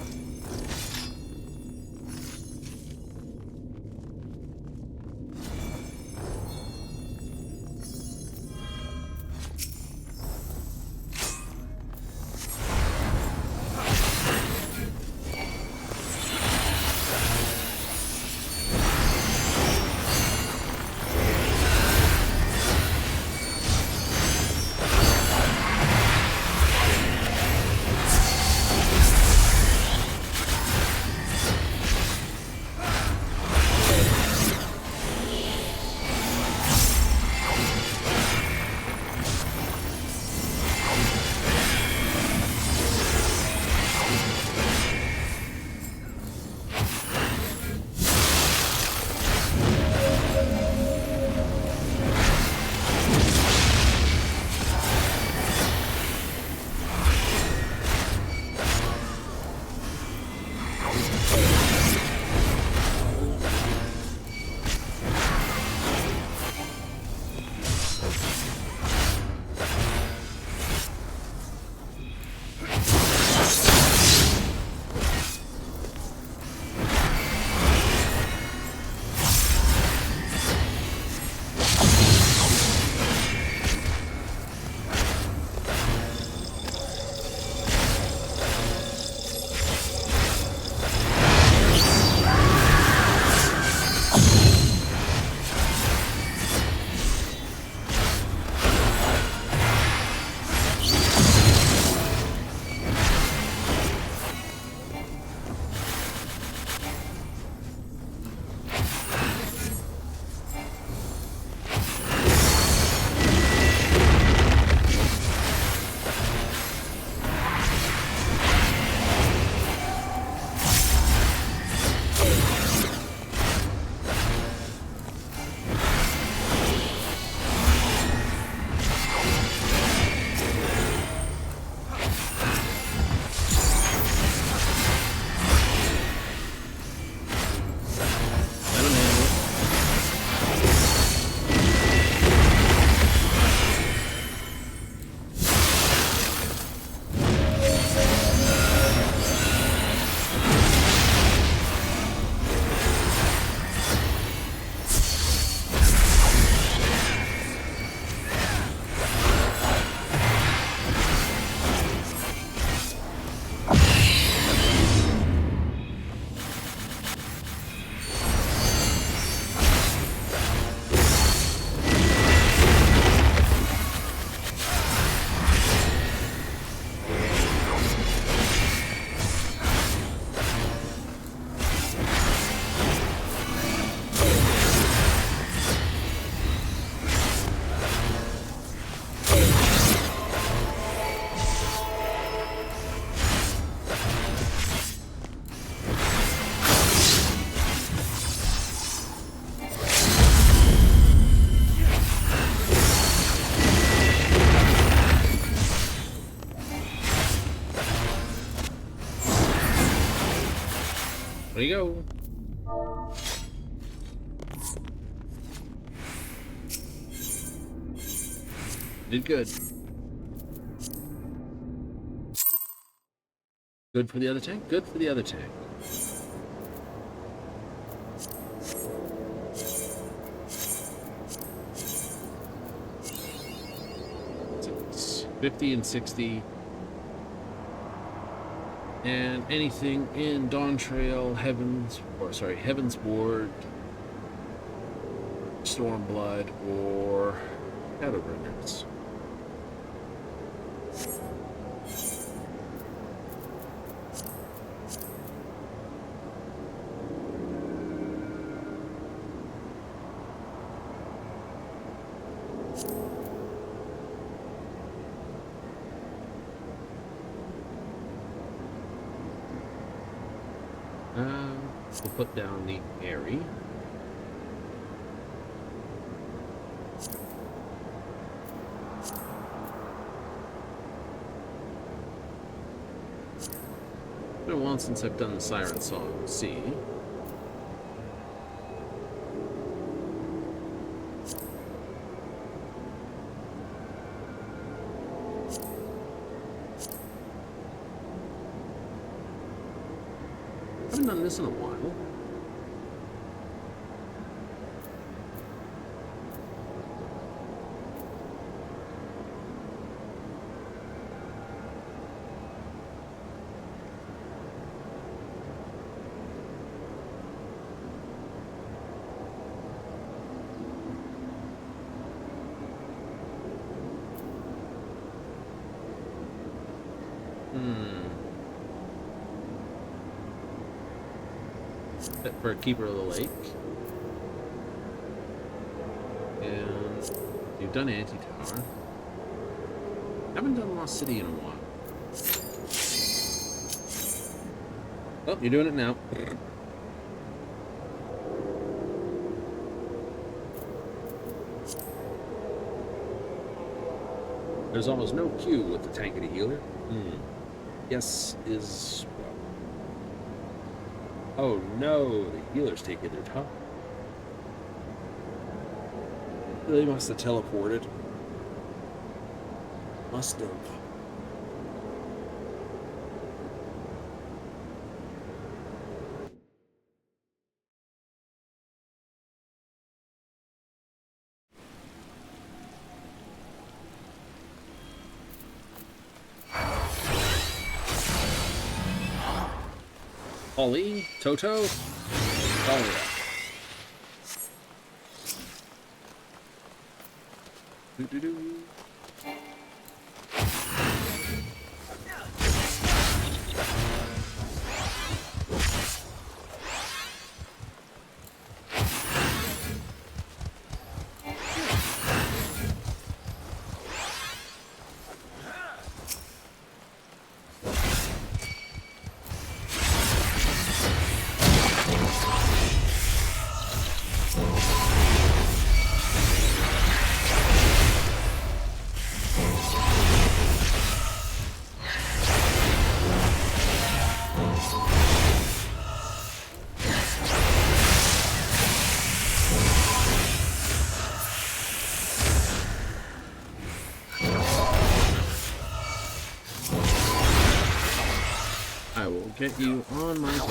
There you go. Did good. Good for the other tank? Good for the other tank. It's 50 and 60. And anything in Dawn Trail, Heaven's Ward, Stormblood, or Shadowbringers. We'll put down the Airy. It's been a while since I've done the Siren Song. C. I haven't done this in a while. For Keeper of the Lake. And you've done Anti-Tower. Haven't done Lost City in a while. Oh, you're doing it now. There's almost no queue with the tankety healer. Yes is... Oh no, the healer's taking their time. They must have teleported. Must have. Ollie, Toto, oh yeah. Doo-doo-doo. Get you on my tail.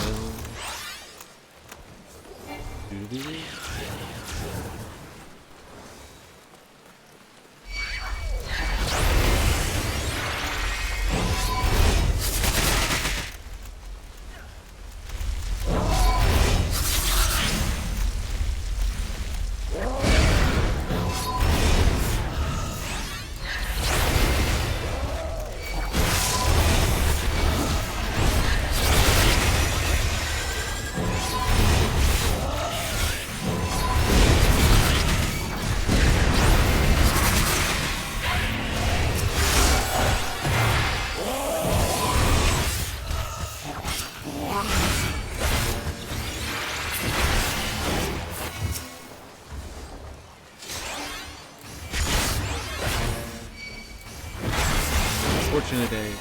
Fortunate day.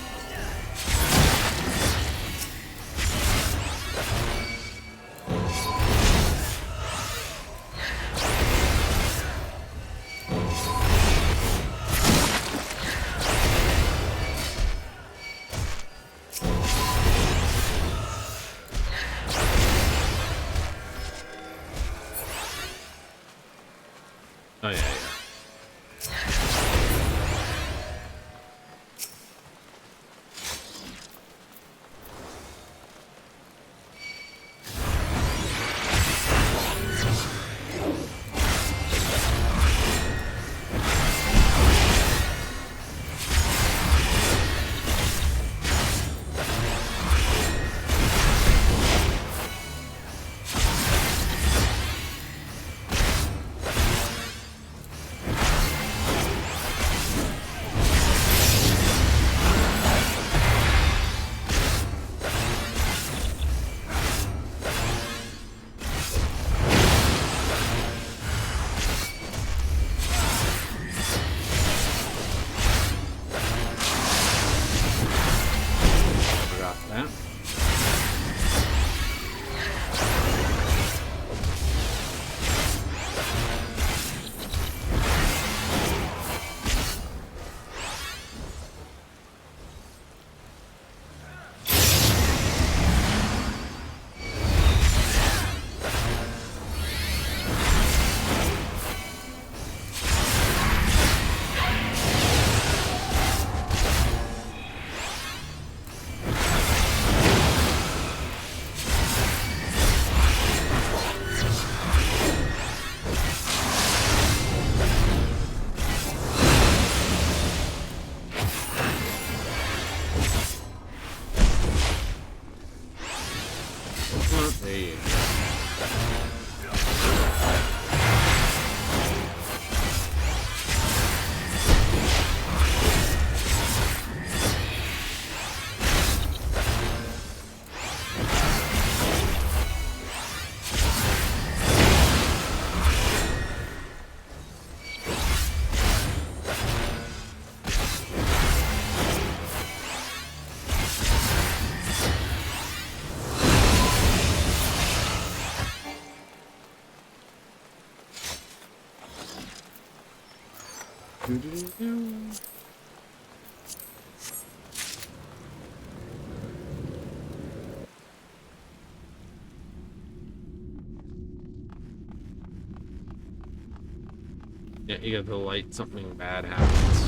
Oh, yeah. That. There you go. Yeah, you got the light, something bad happens.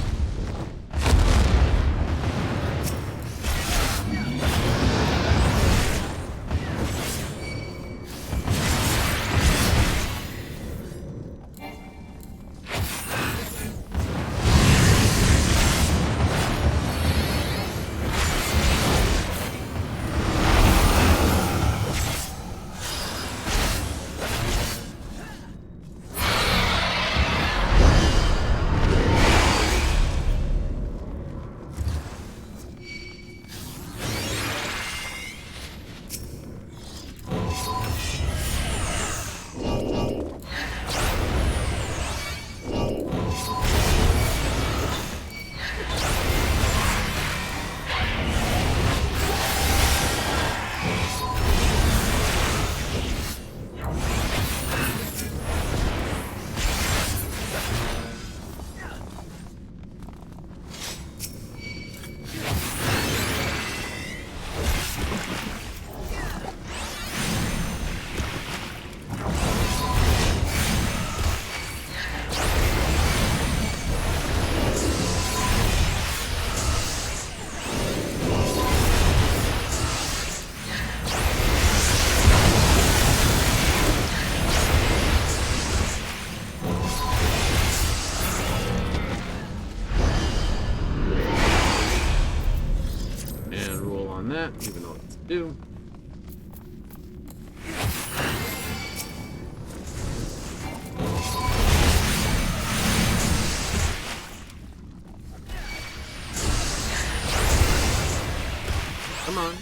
That, even know what to do. Come on.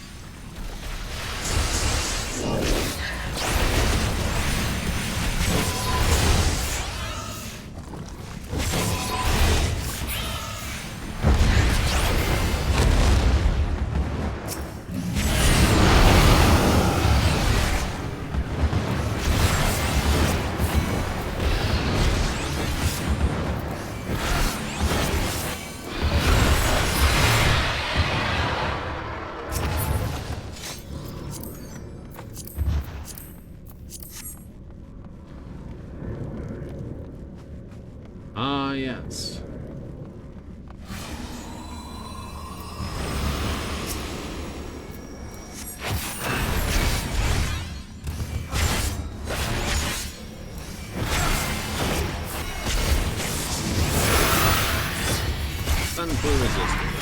Ah, yes. Stun for resistance.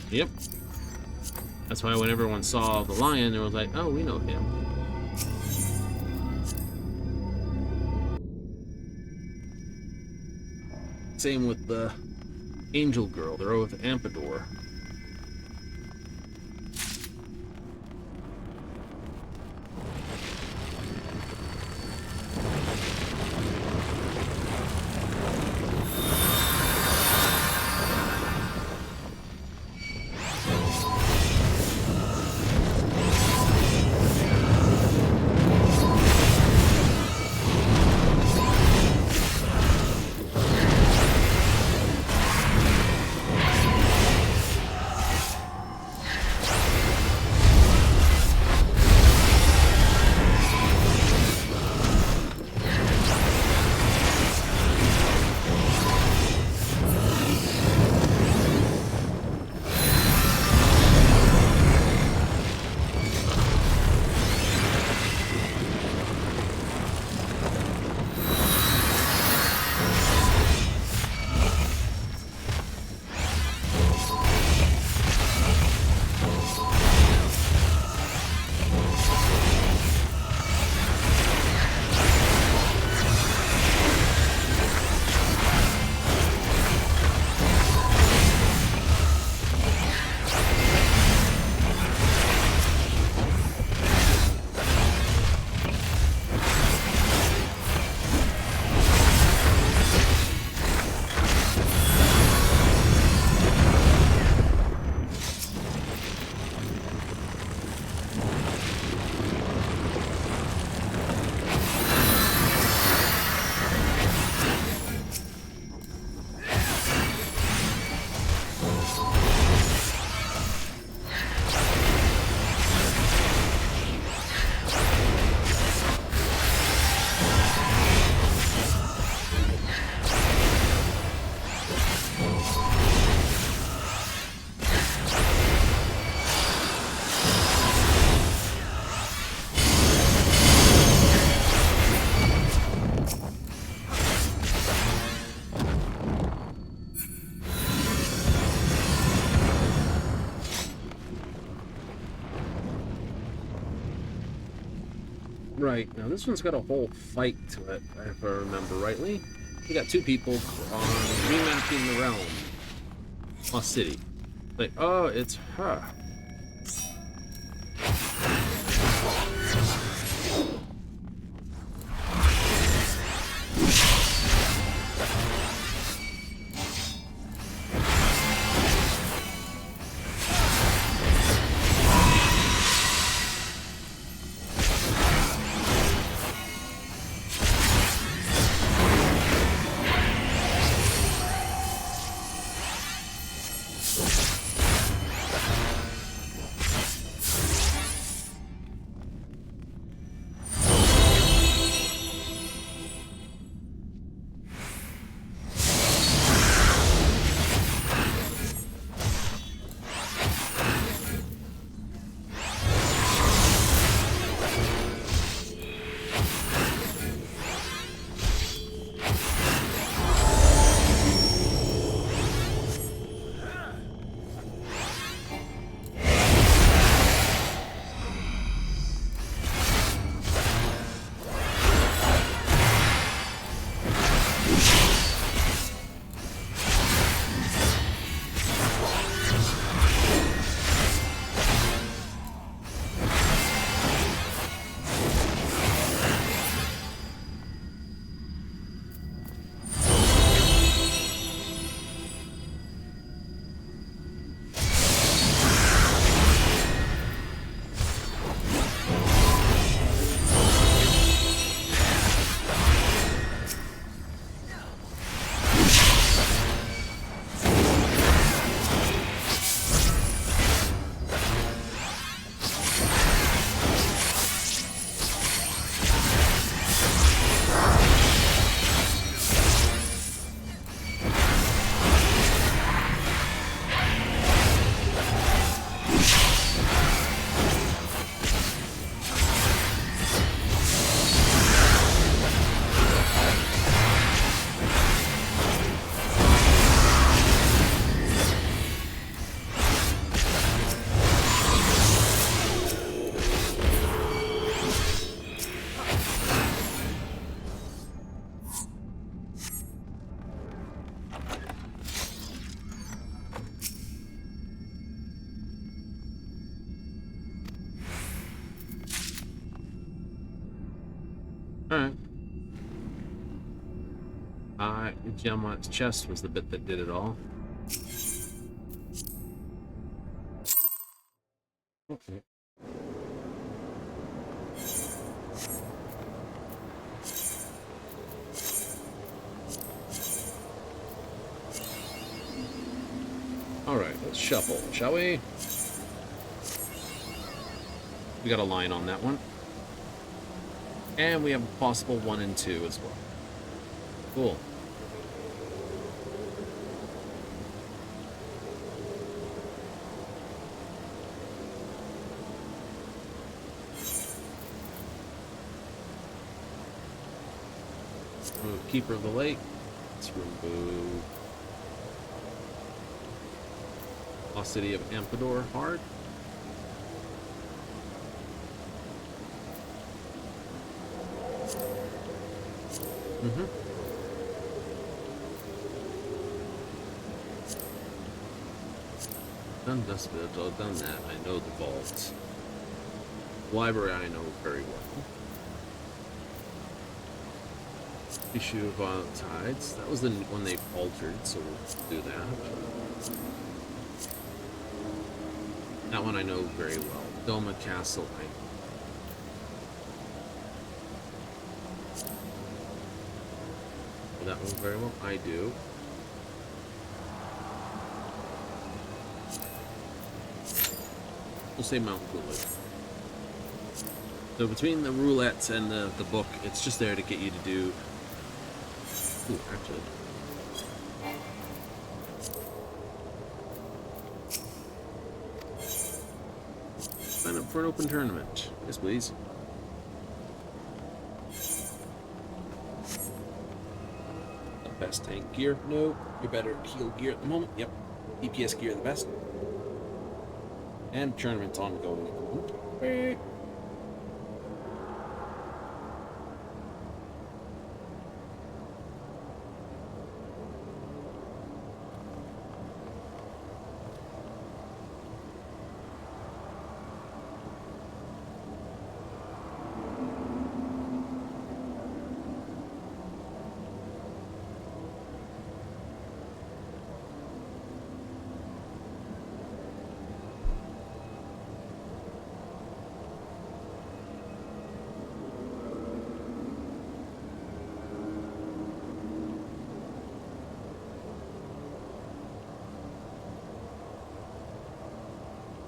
Yep. That's why when everyone saw the lion, it was like, oh, we know him. Same with the angel girl. They're with Ampador. Right, now this one's got a whole fight to it, if I remember rightly. We got two people on remapping the realm. Lost City. Like, oh, it's her. The gem on its chest was the bit that did it all. Okay. Alright, let's shuffle, shall we? We got a line on that one. And we have a possible 1 and 2 as well. Cool. Remove Keeper of the Lake. Let's remove Lost City of Ampador hard. Done Dust Vigil, done that. I know the vaults. Library I know very well. Issue of Violent Tides. That was the one they altered, so we'll do that. That one I know very well. Doma Castle I know. That one very well. I do. We'll say Mount Coolidge. So between the roulettes and the book, it's just there to get you to do... Ooh, actually. Sign up for an open tournament. Yes, please. Best tank gear? No. You're better heal gear at the moment? Yep. DPS gear the best. And tournament's ongoing at the moment.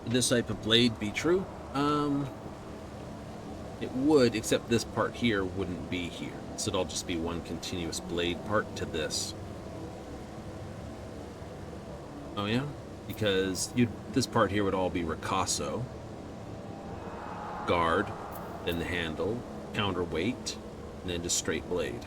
Would this type of blade be true? It would, except this part here wouldn't be here. So it'll just be one continuous blade part to this. Oh yeah? Because this part here would all be ricasso. Guard, then the handle, counterweight, and then just straight blade.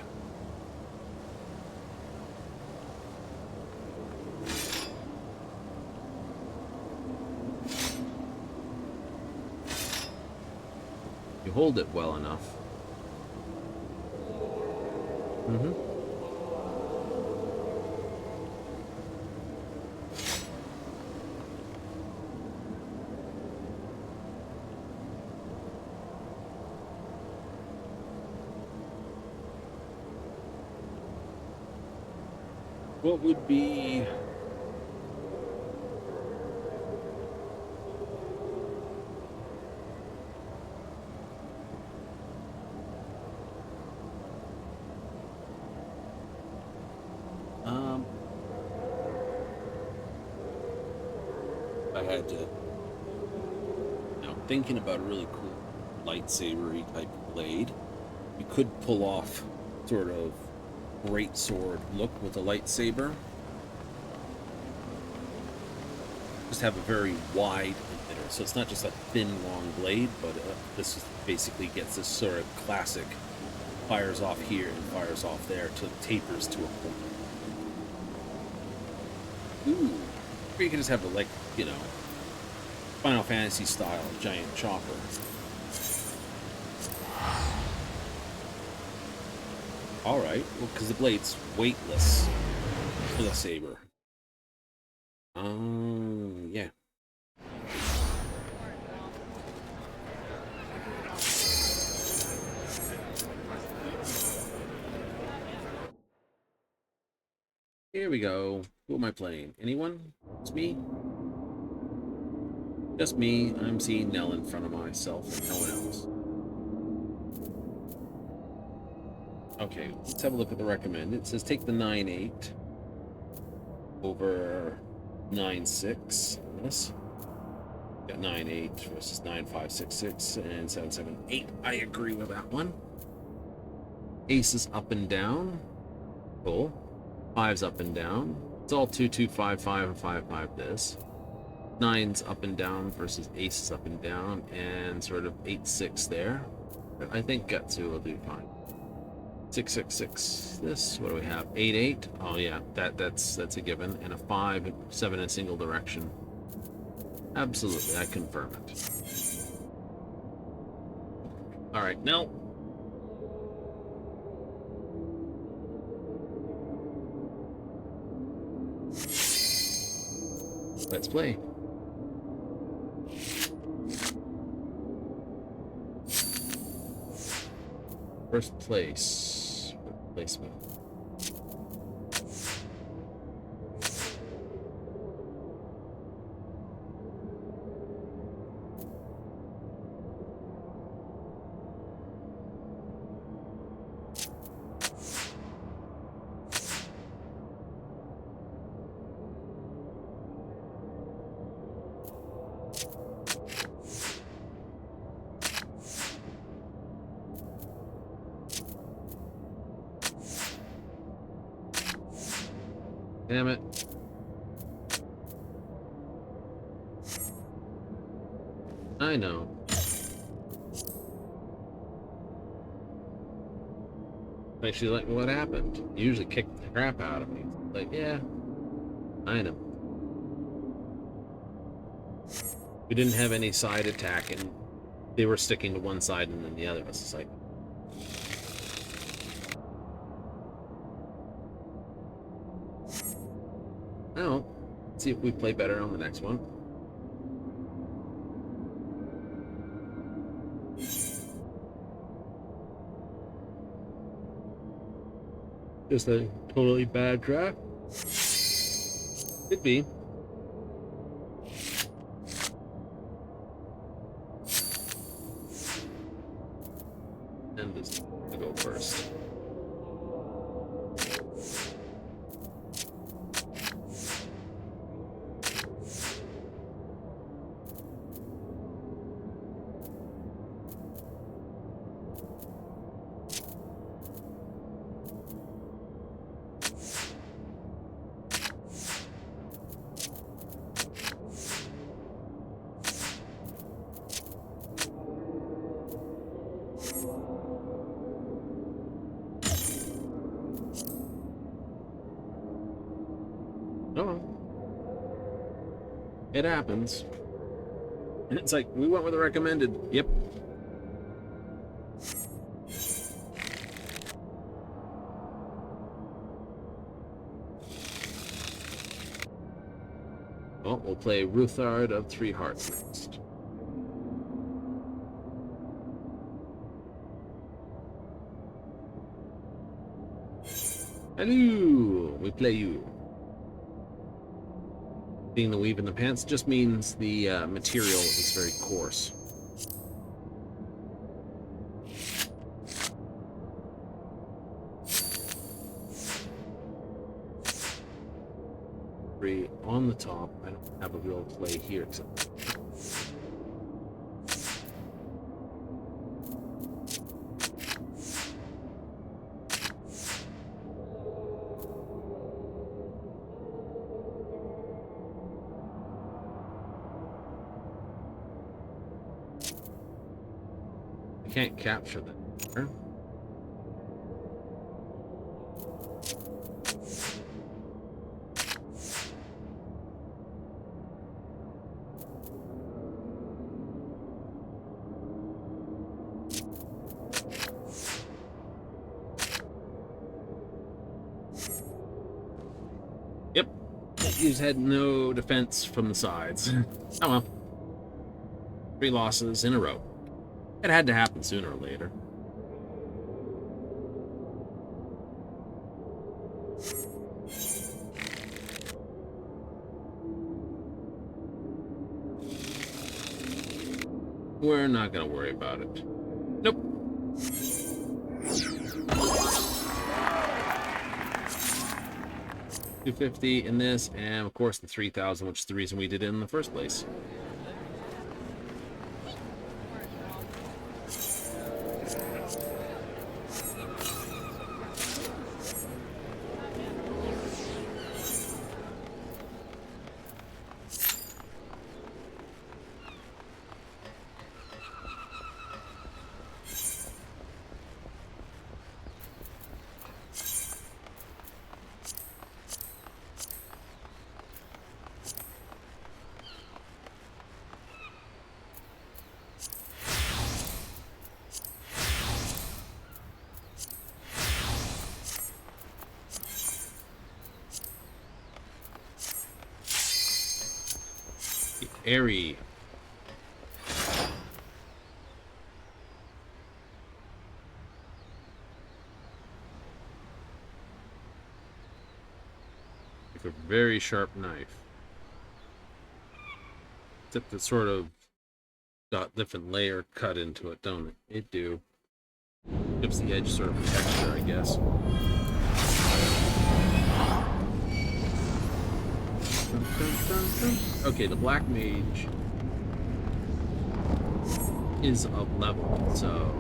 Hold it well enough. What would be... I had to... Now, thinking about a really cool lightsaber-y type blade, you could pull off sort of greatsword look with a lightsaber. Just have a very wide emitter, so it's not just a thin, long blade, but this basically gets this sort of classic fires off here and fires off there till it tapers to a point. Ooh. Or you can just have a, like, you know, Final Fantasy style giant chopper. Alright, well, because the blade's weightless for the saber. Yeah. Here we go. Who am I playing? Anyone? It's me? Just me. I'm seeing Nell in front of myself and no one else. Okay, let's have a look at the recommend. It says take the 9-8 over 9-6. Yes. Got 9-8 versus 9-5-6-6 and 7-7-8. I agree with that one. Aces up and down. Cool. Fives up and down. It's all 2-2, 5-5, and 5-5 this. Nines up and down versus aces up and down, and sort of 8-6 there. I think Gatsu will do fine. 6-6-6 this. What do we have? 8-8. Oh yeah, that's a given. And a 5-7 in a single direction. Absolutely, I confirm it. All right, now. Let's play. First place. Placement. Damn it. I know. Like, she's like, what happened? You usually kick the crap out of me. Like, yeah, I know. We didn't have any side attack, and they were sticking to one side and then the other. It's just like, oh, let's see if we play better on the next one. Just a totally bad draft? Could be. And this to go first. It happens. And it's like, we went with the recommended. Yep. Well, we'll play Ruthard of 3 Hearts next. Hello! We play you. Being the weave in the pants just means the material is very coarse. Three on the top. I don't have a real play here except. Can't capture that. Yep. He's had no defense from the sides. Oh well. 3 losses in a row. It had to happen sooner or later. We're not gonna worry about it. Nope. $250 in this, and of course the 3,000, which is the reason we did it in the first place. Airy. Like a very sharp knife. Except it's sort of got different layer cut into it, don't it? It do. Gives the edge sort of texture, I guess. Okay, the Black Mage is a level, so...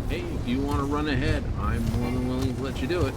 Hey, if you want to run ahead, I'm more than willing to let you do it.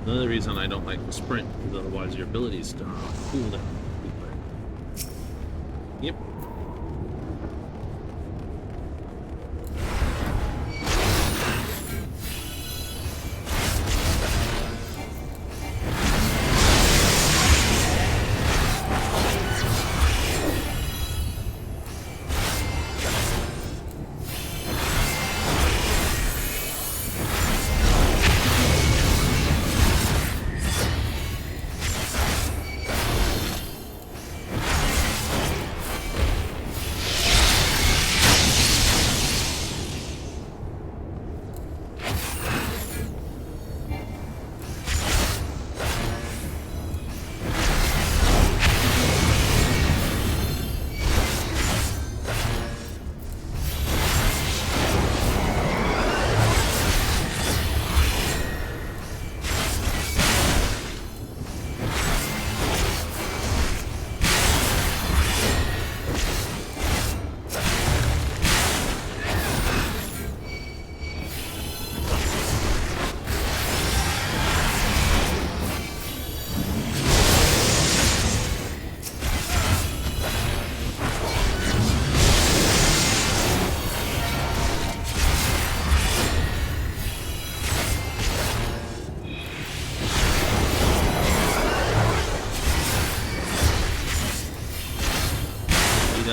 Another reason I don't like the sprint, because otherwise your abilities cool down. Yep.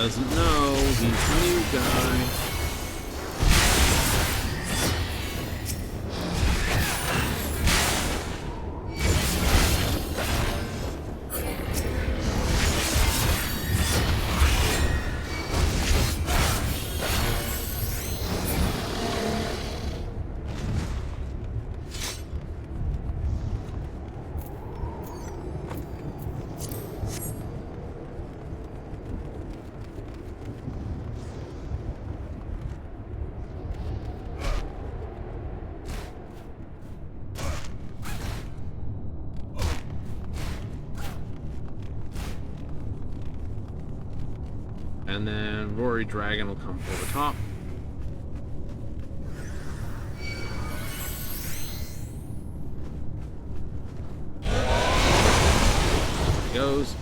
doesn't know. He's the new guy. And then Rory Dragon will come over top. There he goes.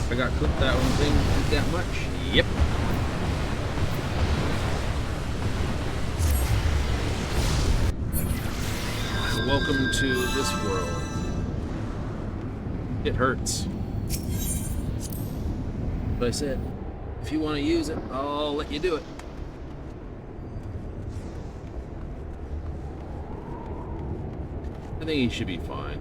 I got clipped that one thing did that much. Yep. Welcome to this world. It hurts. But I said, if you want to use it, I'll let you do it. I think he should be fine.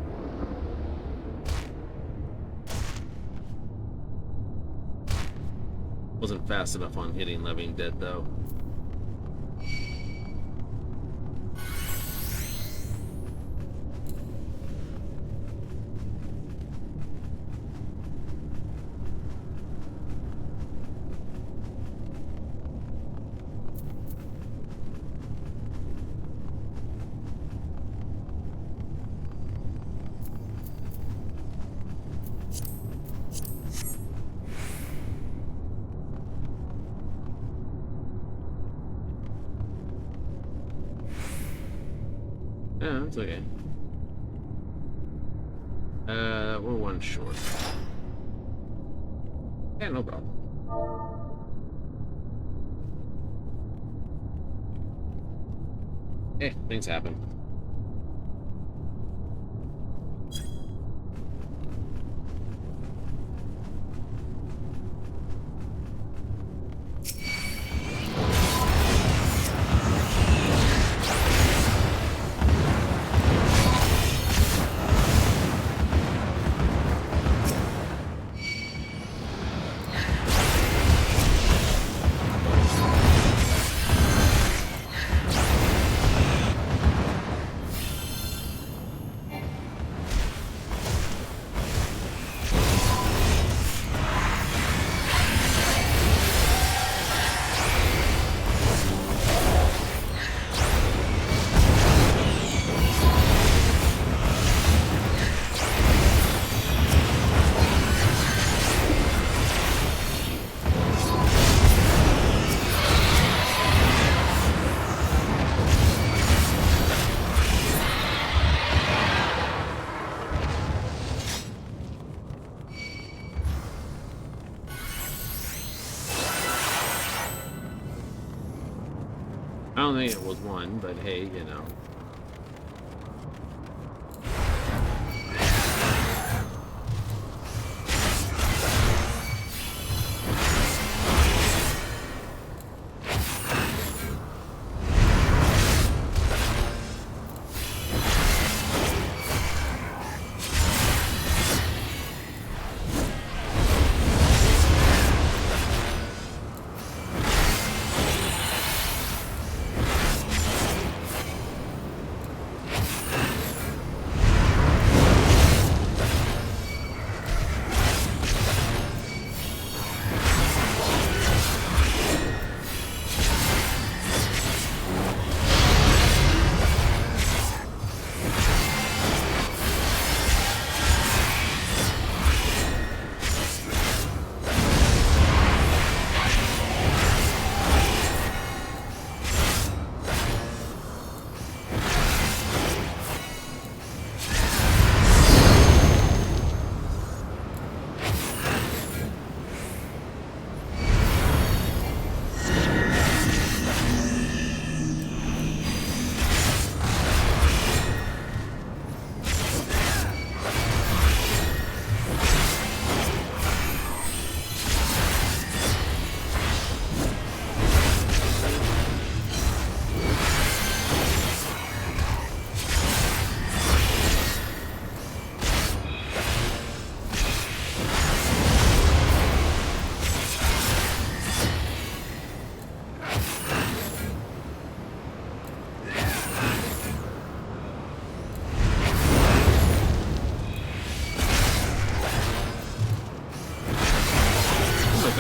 Wasn't fast enough on hitting Living Dead though. Yeah, that's okay. We're one short. Yeah, no problem. Things happen. I don't think it was one, but hey, you know.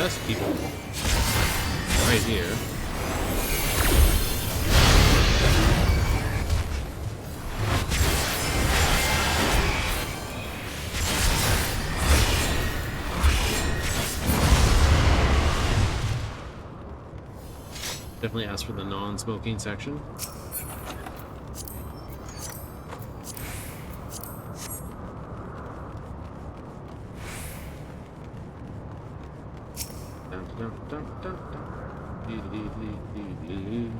best people right here. Definitely ask for the non-smoking section. Dun, dun, dun, dun, dun. Dee, dee, dee, dee, dee.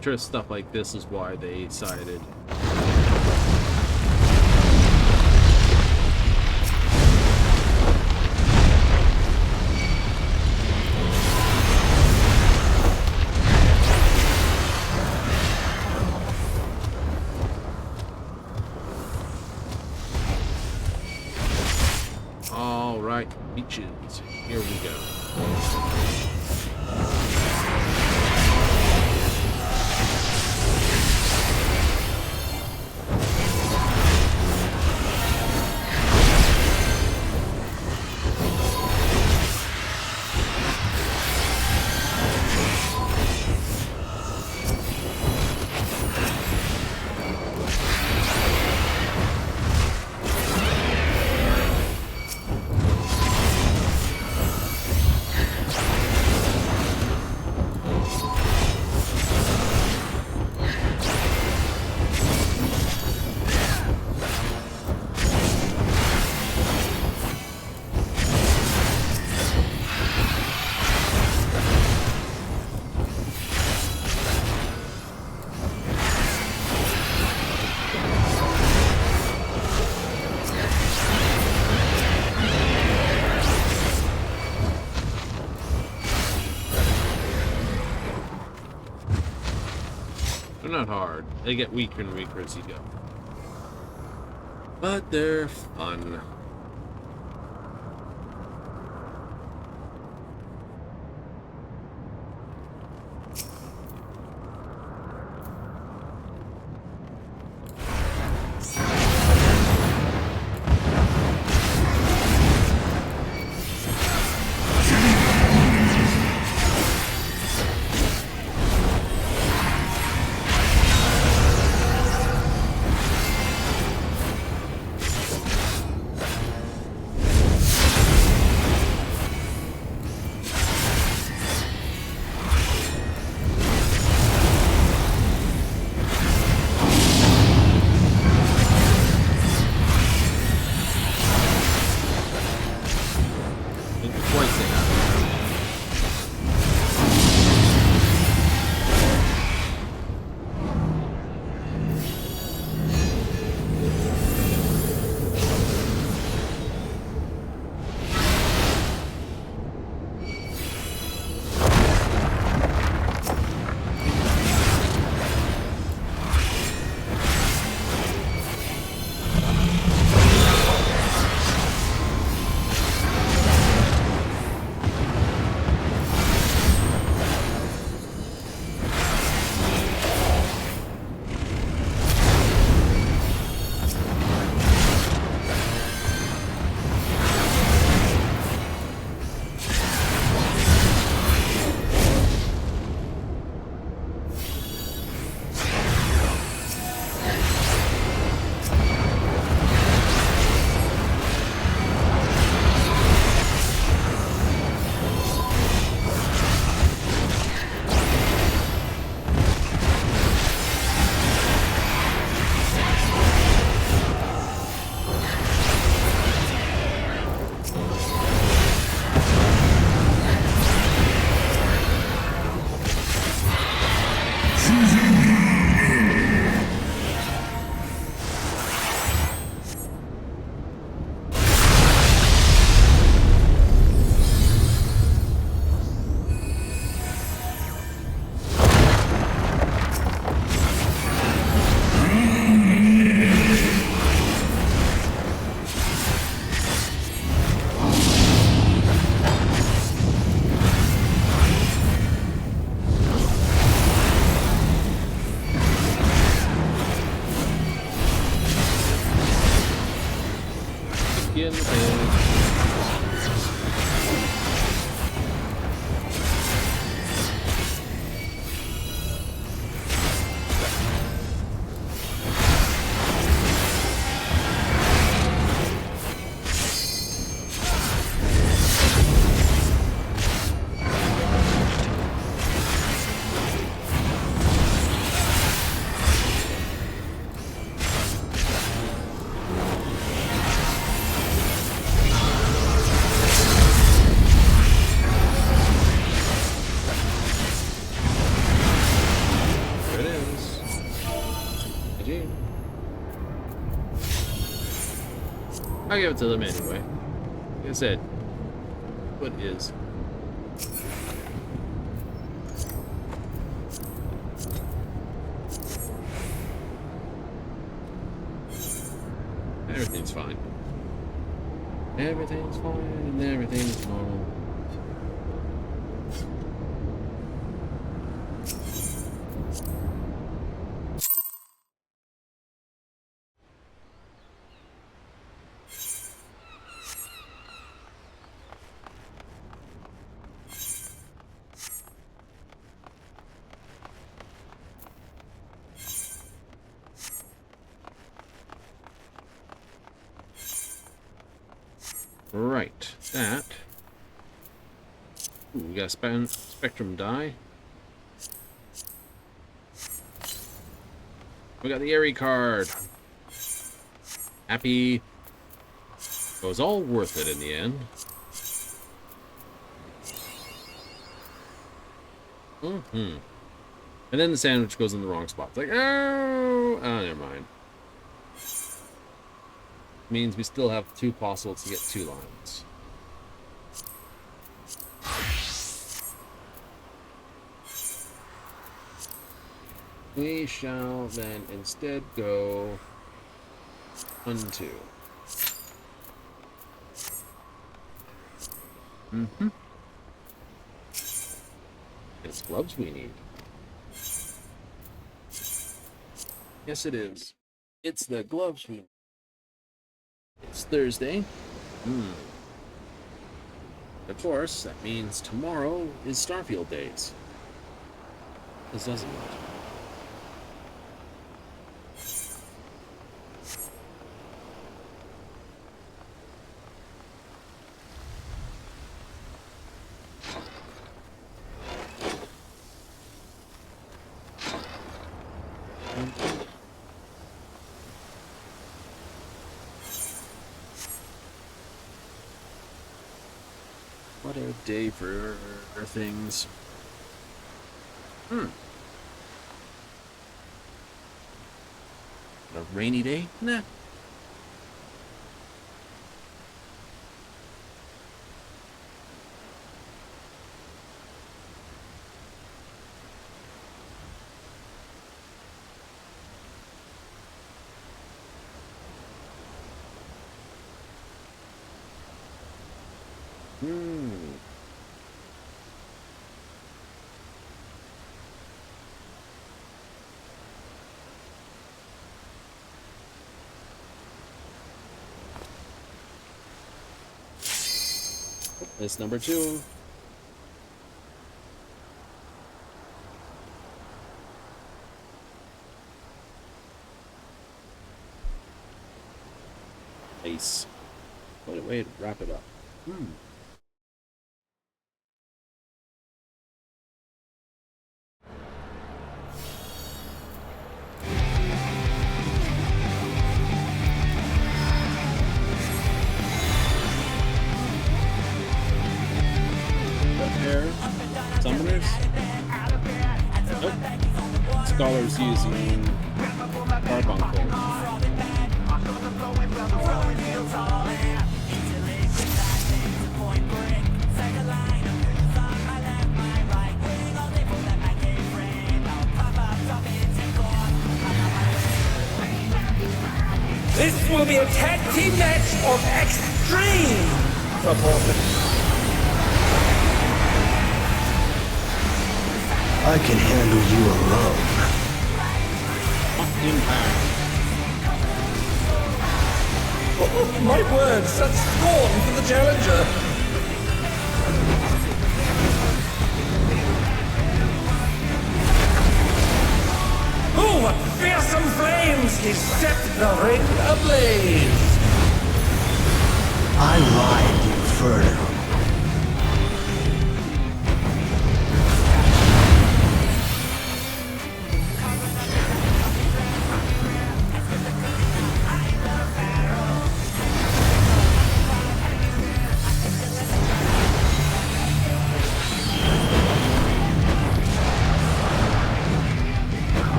Sure, stuff like this is why they sided. All right, beaches. Here we go. They're not hard. They get weaker and weaker as you go. But they're fun. you in the head. I'll give it to them anyway. Like I said, what is? Everything's fine. Everything's fine and everything's normal. Right, that. Ooh, we got a spectrum die. We got the Airy card. Happy. It was all worth it in the end. And then the sandwich goes in the wrong spot. It's like, oh, never mind. Means we still have 2 possibles to get 2 lines. We shall then instead go 1, 2. It's gloves we need. Yes, it is. It's the gloves we need. It's Thursday. Of course, that means tomorrow is Starfield days. This doesn't matter. What a day for things. A rainy day? Nah. That's number 2. Nice. What a way to wrap it up. Summoners? Nope. Scholars using carbuncle. This will be a tag team match of extreme proportions. I can handle you alone. Impact. My word, such scorn for the challenger! Oh, what fearsome flames! He set the ring ablaze! I ride the inferno.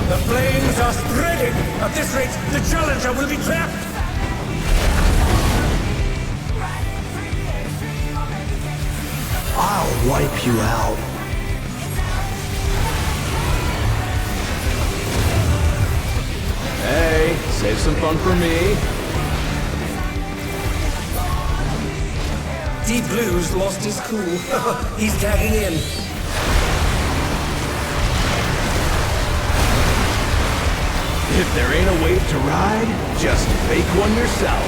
The flames are spreading! At this rate, the challenger will be trapped! I'll wipe you out. Hey, save some fun for me. Deep Blue's lost his cool. He's tagging in. If there ain't a wave to ride, just fake one yourself.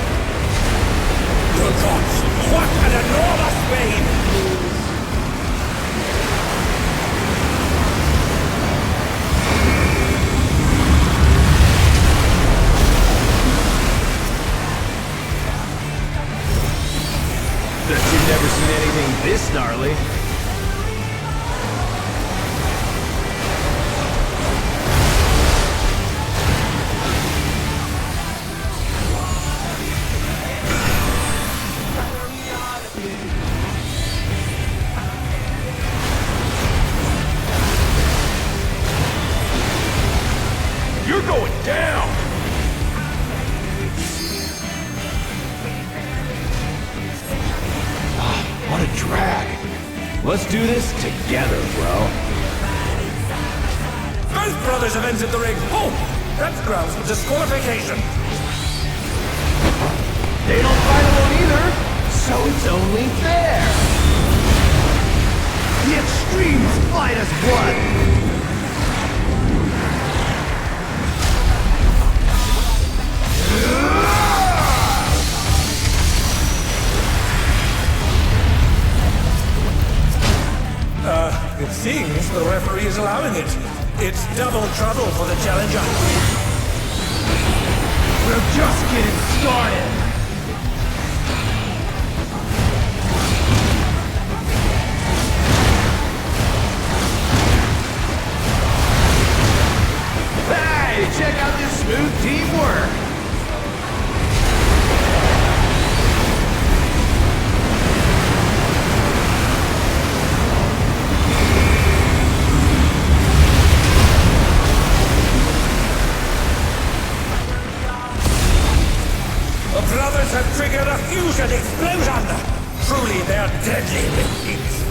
Good gods! What an enormous wave! Bet you've never seen anything this gnarly. You're going down! What a drag. Let's do this together, bro. Both brothers have entered the ring! Oh! That's grounds for disqualification! They don't fight alone either, so it's only fair. The extremes fight as one. It seems the referee is allowing it. It's double trouble for the challenger. We're just getting started. Hey, check out this smooth teamwork. The brothers have triggered a fusion explosion! Truly, they're deadly with beasts.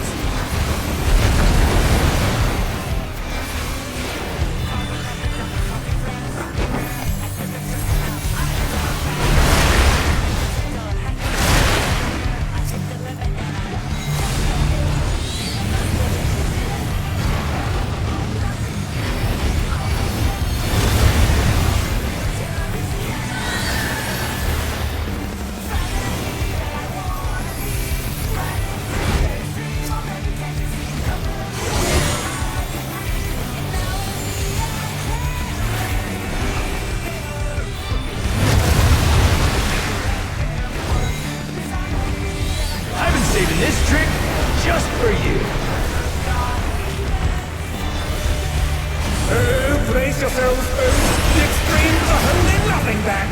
I've been saving this trick just for you. Oh, brace yourselves, folks. The extremes are holding nothing back.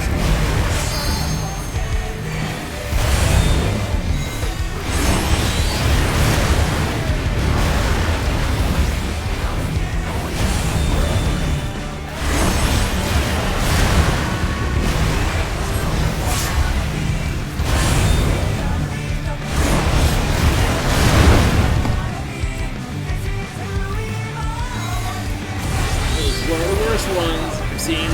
One of the worst ones I've seen.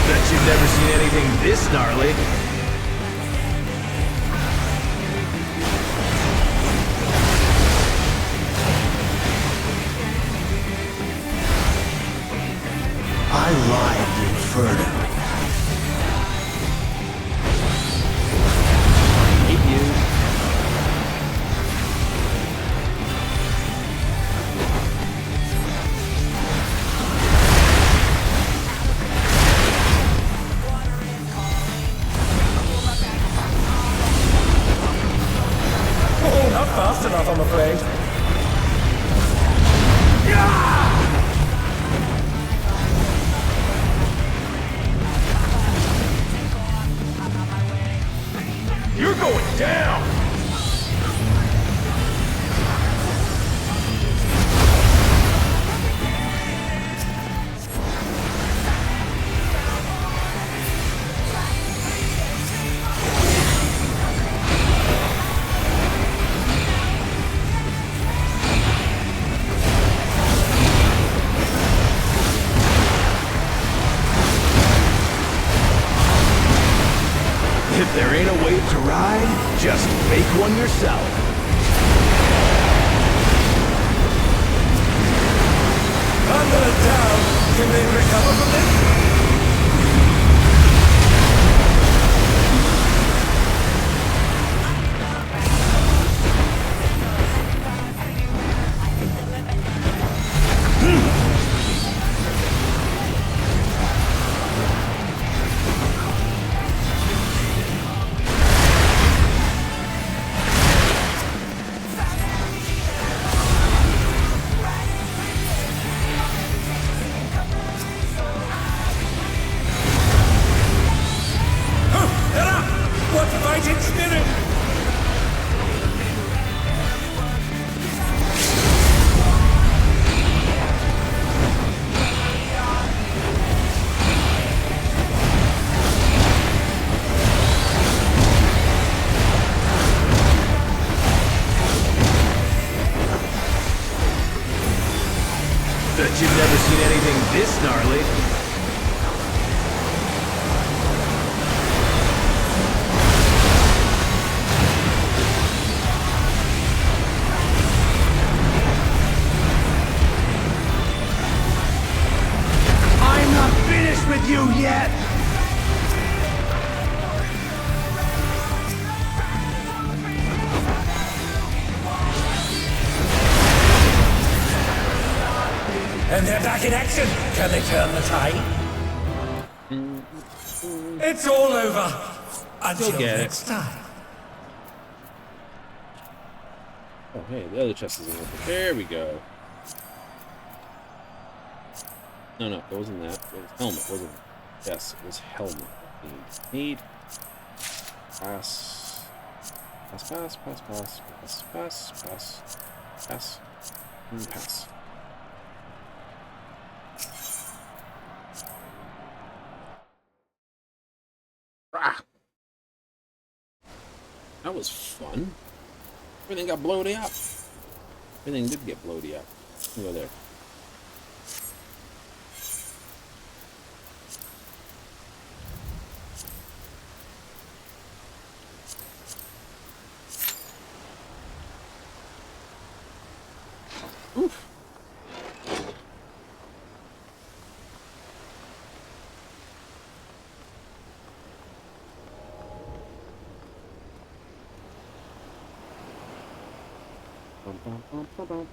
Bet you've never seen anything this gnarly. blind inferno. Hate you. Oh, not fast enough, I'm afraid. You're going down! If there ain't a wave to ride, just make one yourself. Under it down. Can they recover from this? What fighting spirit! Bet you've never seen anything this gnarly. I'm not finished with you yet! And they're back in action! Can they turn the tide? It's all over! Until get it. next time. Oh, hey, the other chest is open. There we go. No, it wasn't that. It was helmet, wasn't it? Yes, it was helmet. Need. Pass. Pass, pass, pass, pass, pass, pass, pass, pass, and pass. Ah! That was fun. Everything got bloated up. Everything did get bloated up. Go there. Oof. Bum, bum, bum, bum, bum.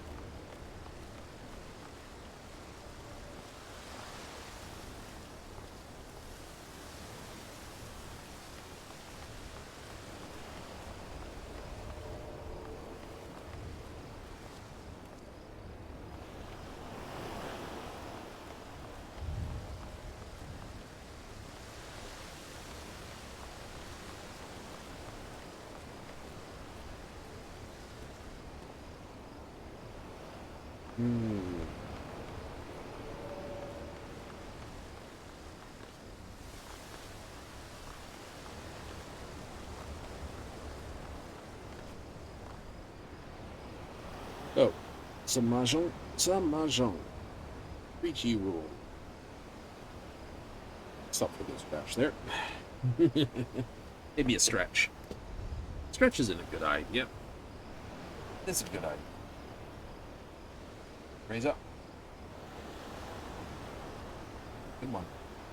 Oh, some mahjong, some mahjong. 3G rule. Stop for the scratch there. Maybe a stretch. Stretch isn't a good idea. It's a good idea. Raise up. Good one.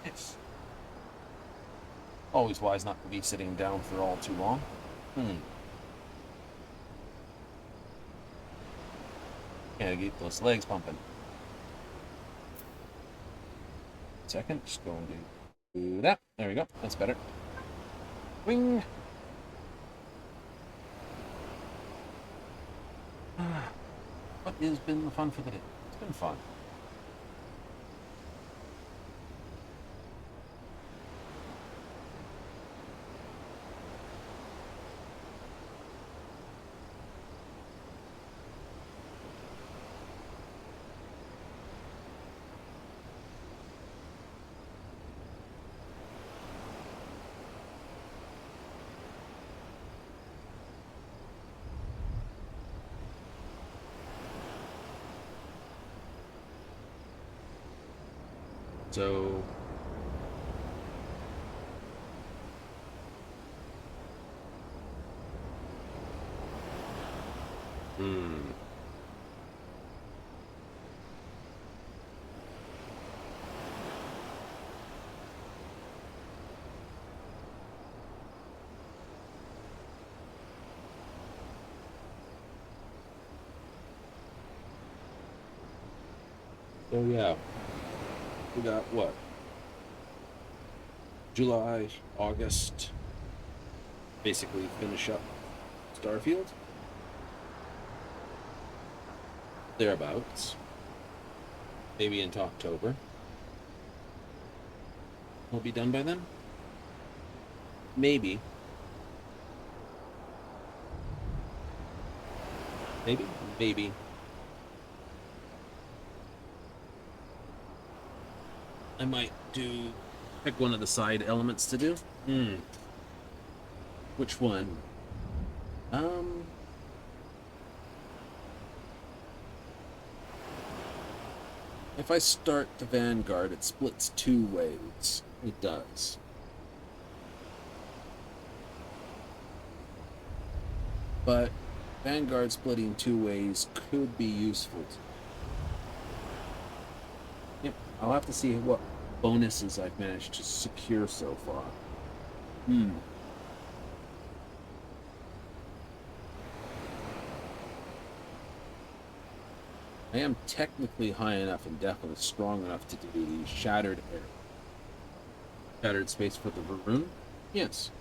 Yes. Always wise not to be sitting down for all too long. Gotta keep those legs pumping. Second, just going to do that. There we go. That's better. Wing. What has been the fun for the day? It's been fun. So yeah. We got what? July, August. Basically finish up Starfield. Thereabouts. Maybe into October. We'll be done by then? Maybe. Maybe? Maybe. I might pick one of the side elements to do. Which one? If I start the Vanguard, it splits 2 ways. It does. But Vanguard splitting 2 ways could be useful. Yep, I'll have to see what bonuses I've managed to secure so far. I am technically high enough and definitely strong enough to do the Shattered Space for the Varun. Yes.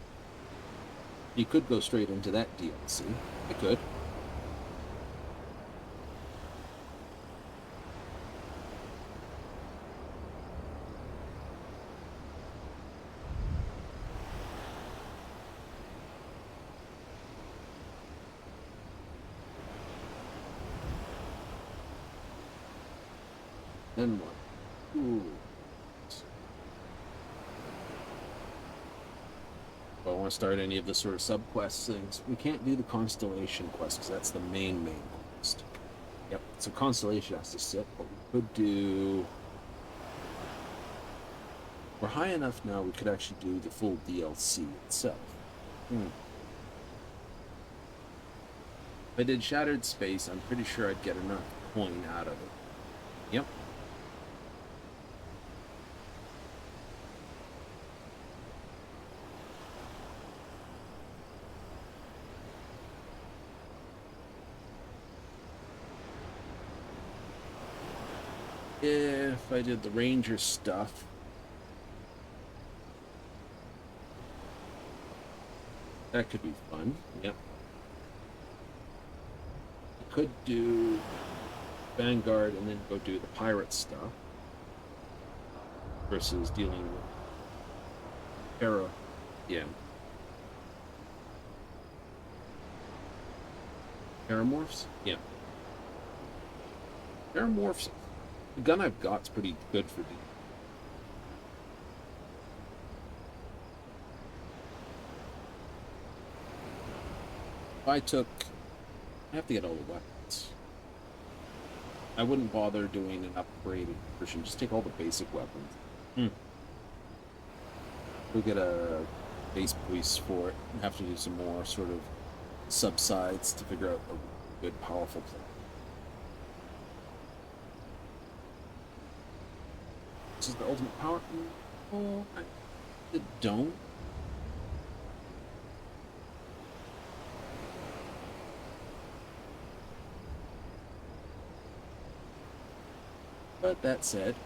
You could go straight into that DLC. I could. Then what? Ooh. If I want to start any of the sort of sub-quest things, we can't do the Constellation quest because that's the main quest. Yep, so Constellation has to sit, but we could do... We're high enough now we could actually do the full DLC itself. If I did Shattered Space, I'm pretty sure I'd get enough coin out of it. Yep. If I did the Ranger stuff, that could be fun. Yep. I could do Vanguard and then go do the pirate stuff versus dealing with Para. Yeah. Paramorphs? Yeah. Paramorphs. The gun I've got's pretty good for dealing. I have to get all the weapons. I wouldn't bother doing an upgraded version. Just take all the basic weapons. We'll get a base boost for it. We have to do some more sort of subsides to figure out a good, powerful plan. increases the ultimate power. Oh, it don't. But that said,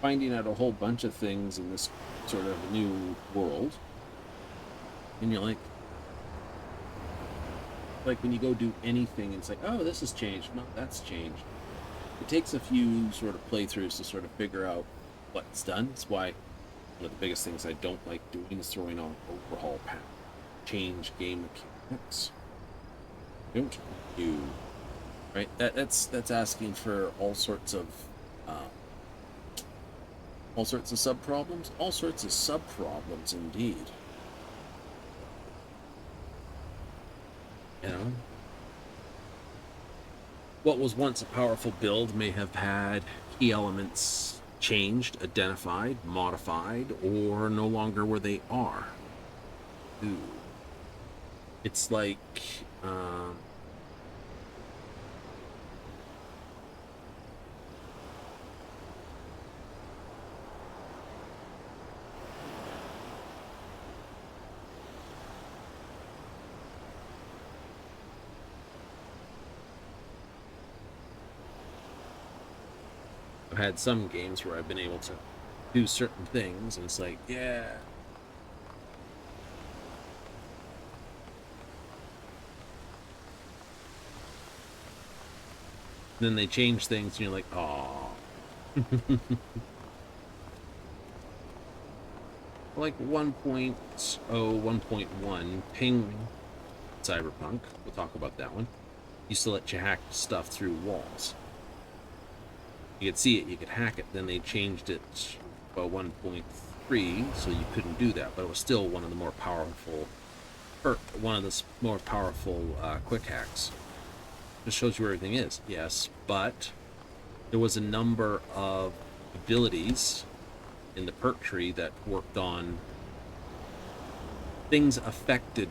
finding out a whole bunch of things in this sort of new world, and you're like when you go do anything, it's like, oh, this has changed. No, that's changed. It takes a few sort of playthroughs to sort of figure out what's done. That's why one of the biggest things I don't like doing is throwing on overhaul pack, change game mechanics. Don't you? Right? That's asking for all sorts of sub problems. All sorts of sub problems, indeed. You know, what was once a powerful build may have had key elements changed, identified, modified, or no longer where they are. Ooh. It's like, I've had some games where I've been able to do certain things, and it's like, yeah. Then they change things, and you're like, oh. Like 1.0, 1.1 ping Cyberpunk. We'll talk about that one. Used to let you hack stuff through walls. You could see it, you could hack it. Then they changed it to 1.3, so you couldn't do that. But it was still one of the more powerful, quick hacks. Just shows you where everything is. Yes, but there was a number of abilities in the perk tree that worked on things affected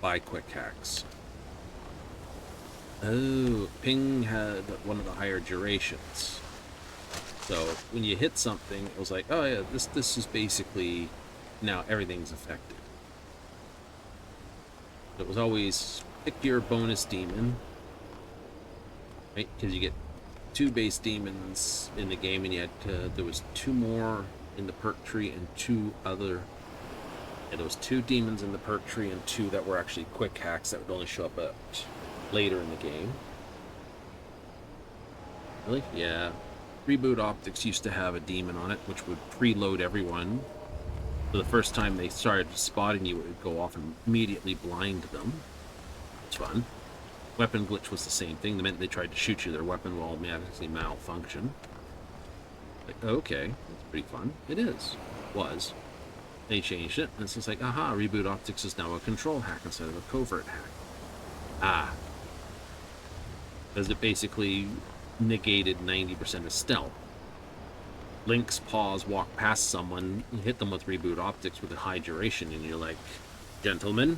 by quick hacks. Oh, ping had one of the higher durations. So when you hit something, it was like, oh yeah, this is basically now everything's affected. It was always pick your bonus demon, right? Because you get 2 base demons in the game, and you had there was 2 more in the perk tree and 2 other. And there was 2 demons in the perk tree and 2 that were actually quick hacks that would only show up later in the game. Really? Yeah. Reboot Optics used to have a demon on it, which would preload everyone. So the first time they started spotting you, it would go off and immediately blind them. It's fun. Weapon glitch was the same thing. The minute they tried to shoot you, their weapon will automatically malfunction. Like, okay, that's pretty fun. It is. Was. They changed it, and it's just like, aha, Reboot Optics is now a control hack instead of a covert hack. Ah. Because it basically negated 90% of stealth. Link's pause, walk past someone, hit them with Reboot Optics with a high duration, and you're like, gentlemen?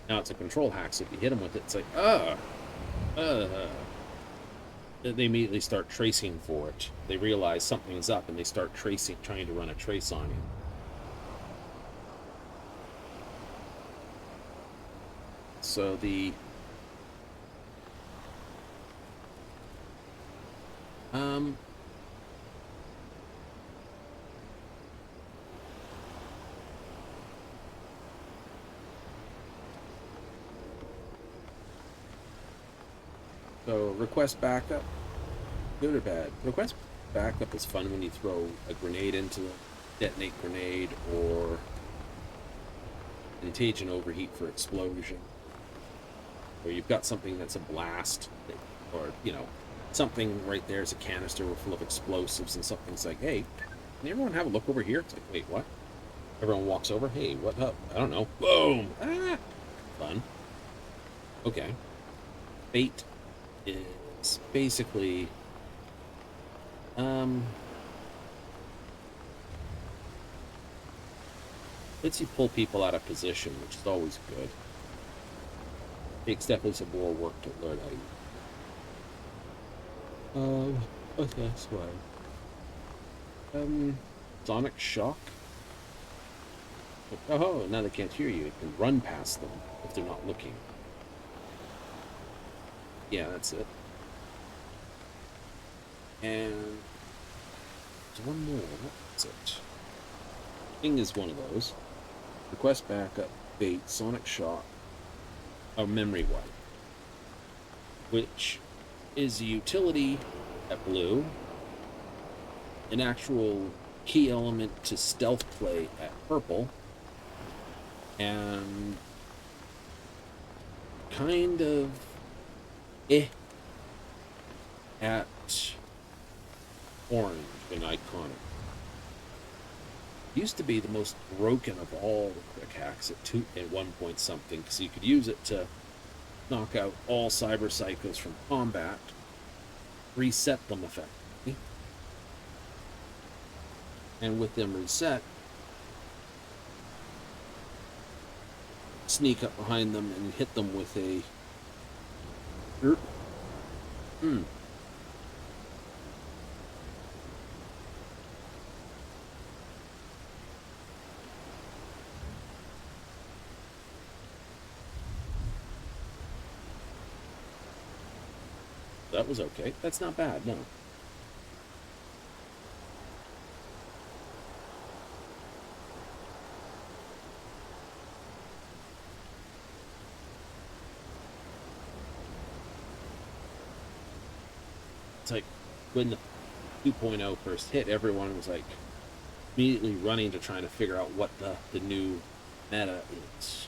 Now it's a control hack, so if you hit them with it, it's like, They immediately start tracing for it. They realize something's up, and they start tracing, trying to run a trace on you. So the so request backup, good or bad? Request backup is fun when you throw a grenade into the detonate grenade, or contagion overheat for explosion, or you've got something that's a blast, or something right there is a canister full of explosives, and something's like, hey, can everyone have a look over here? It's like, wait, what? Everyone walks over, hey, what up? I don't know. Boom! Ah! Fun. Okay. Fate is basically Lets you pull people out of position, which is always good. Takes definitely some more work to learn how you. What's next one? Sonic Shock. Oh, now they can't hear you. You can run past them if they're not looking. Yeah, that's it. And there's one more. What's it? King is one of those. Request backup, bait, Sonic Shock, or Memory Wipe, which is a utility at blue, an actual key element to stealth play at purple, and kind of at orange and iconic. Used to be the most broken of all the quick hacks at one point something, because you could use it to knock out all cyber psychos from combat, reset them effectively, and with them reset, sneak up behind them and hit them with a That was okay. That's not bad, no. It's like when the 2.0 first hit, everyone was like immediately running to trying to figure out what the new meta is.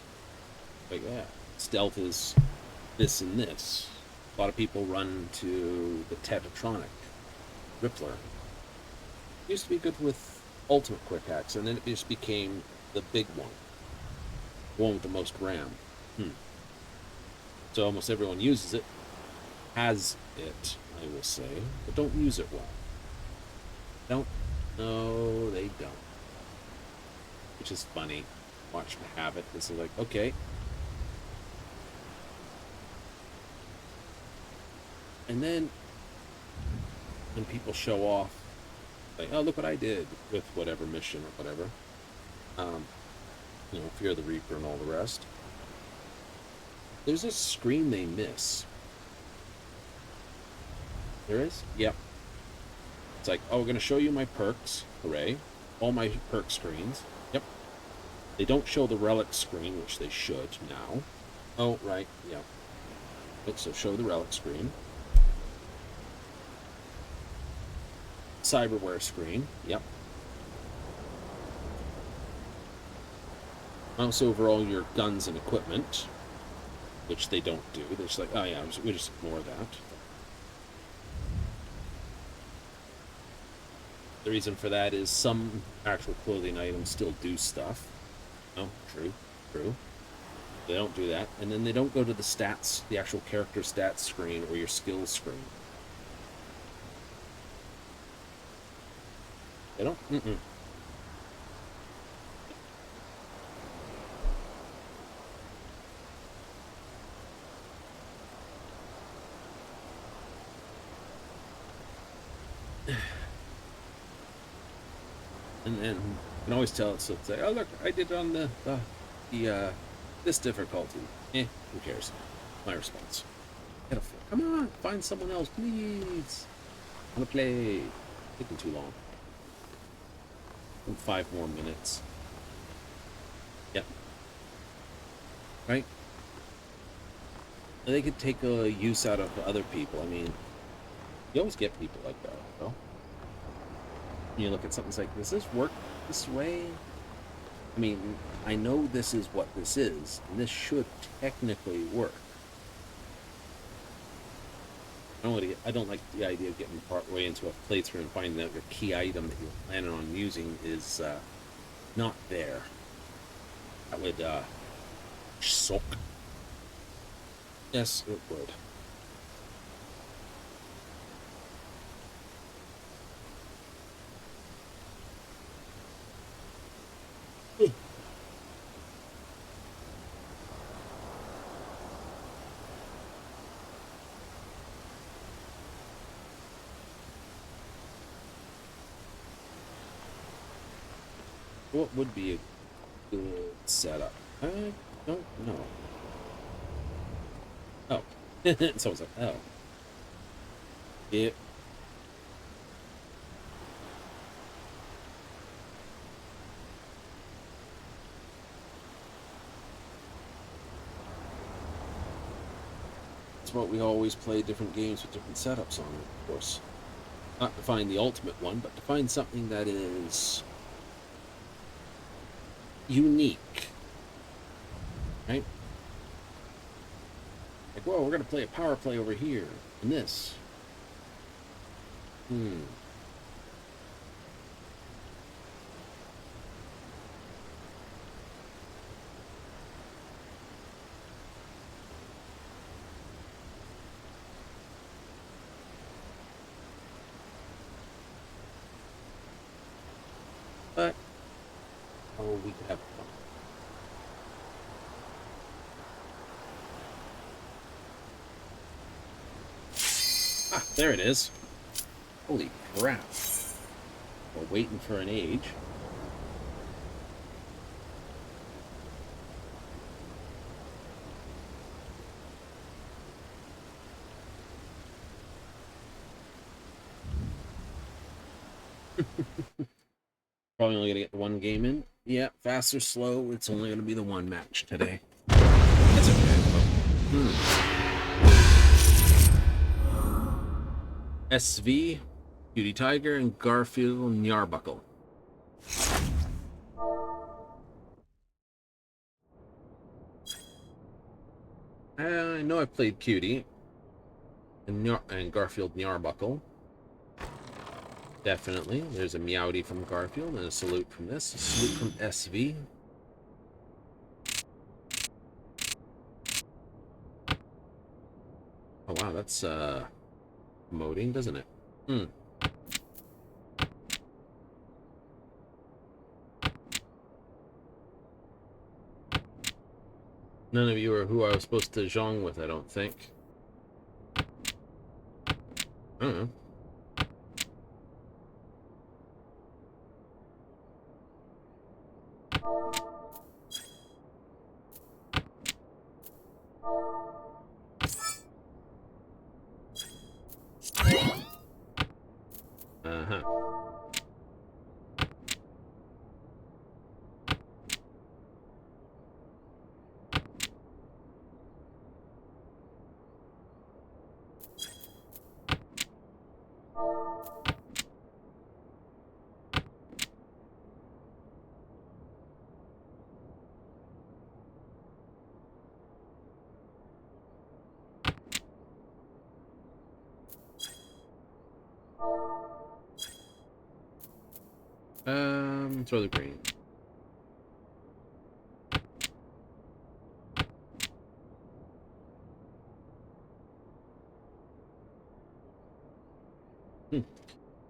Like, yeah, stealth is this and this. A lot of people run to the Tetatronic Rippler. It used to be good with ultimate quick hacks, and then it just became the big one. The one with the most RAM. So almost everyone uses it, has it, I will say, but don't use it well. Don't. No, they don't. Which is funny. Watch them have it. This is like, okay. And then when people show off, like, oh, look what I did with whatever mission or whatever. Fear the Reaper and all the rest. There's a screen they miss. There is? Yep. It's like, oh, we're going to show you my perks. Hooray. All my perk screens. Yep. They don't show the relic screen, which they should now. Oh, right. Yep. So show the relic screen. Cyberware screen. Yep. Mouse over all your guns and equipment, which they don't do. They're just like, oh yeah, we just ignore that. The reason for that is some actual clothing items still do stuff. Oh, true. They don't do that. And then they don't go to the stats, the actual character stats screen or your skills screen. They don't? And you can always tell it's like, oh look, I did it on the this difficulty. Who cares? My response. Come on, find someone else, please. I want to play. Taking too long. 5 more minutes. Yep. Right? They could take a use out of other people. I mean, you always get people like that, though. You look at something like, does this work this way? I mean, I know this is what this is, and this should technically work. I don't like the idea of getting part way into a playthrough and finding out your key item that you're planning on using is not there. That would suck. Yes, it would. What would be a good setup? I don't know. Oh. Someone's like, oh. Yeah. That's what we always play different games with different setups on, of course. Not to find the ultimate one, but to find something that is unique. Right? Like, whoa, we're going to play a power play over here. And this. But, oh, we could have fun. Ah, there it is. Holy crap. We're waiting for an age. Probably only gonna get the one game in. Yeah, fast or slow, it's only gonna be the one match today. It's okay. SV, Cutie Tiger, and Garfield Nyarbuckle. I know I played Cutie and Garfield Nyarbuckle. Definitely. There's a Meowdy from Garfield and a salute from this. A salute from SV. Oh wow, that's promoting, doesn't it? None of you are who I was supposed to zhong with, I don't think. I don't know. Throw the green.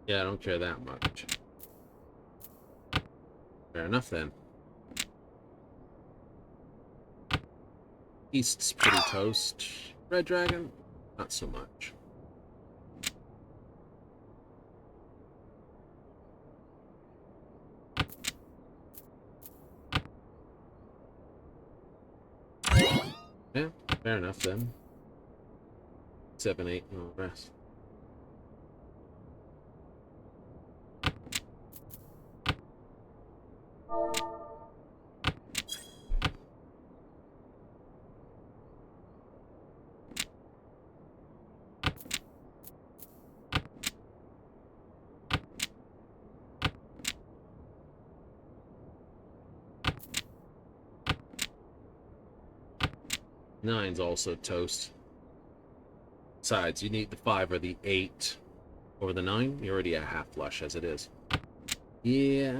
Yeah, I don't care that much. Fair enough then. East's pretty toast. Red Dragon, not so much. Yeah, fair enough then. 7, 8, and all the rest. Nine's also toast. Besides, you need the 5 or the 8 over the 9. You're already at half flush as it is. Yeah.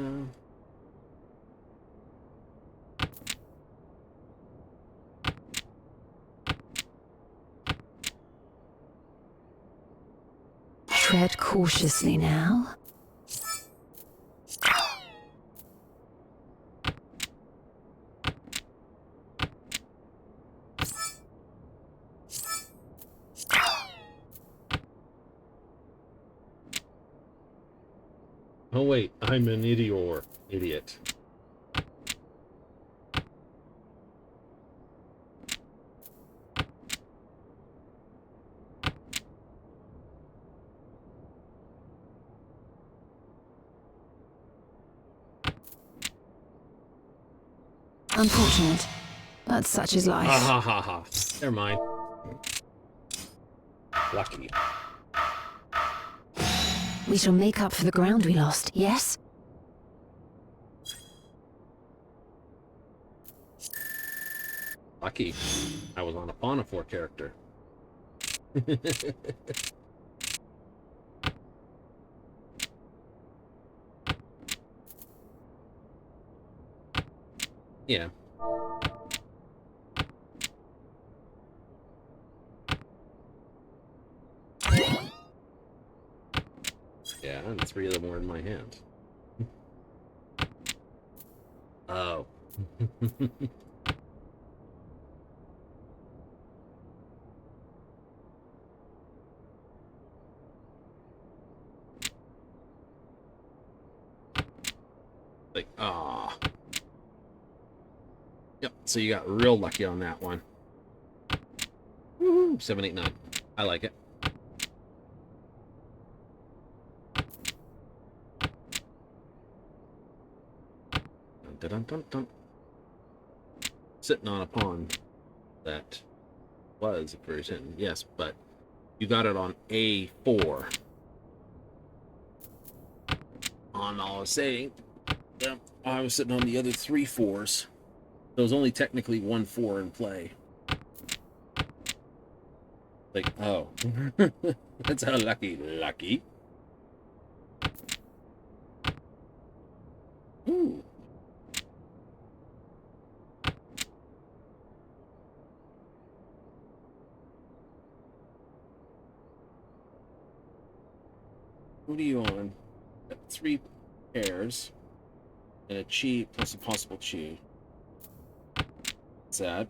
Tread cautiously now. Oh wait, I'm an idiot. Unfortunate, but such is life. Ha ha ha. Never mind. Lucky. We shall make up for the ground we lost, yes? Lucky. I was on a pawn of 4 character. Yeah. Yeah, and 3 of them were in my hand. Oh. Like, ah. Yep, so you got real lucky on that one. Woohoo! 7, 8, 9. I like it. Dun, dun, dun, dun. Sitting on a pawn that was a version, yes, but you got it on A4. On all I was saying, I was sitting on the other 3 4s. There was only technically 1 4 in play. Like, oh. That's how lucky. Lucky. Ooh. What are you on? Got 3 pairs and a chi plus a possible chi. Sad.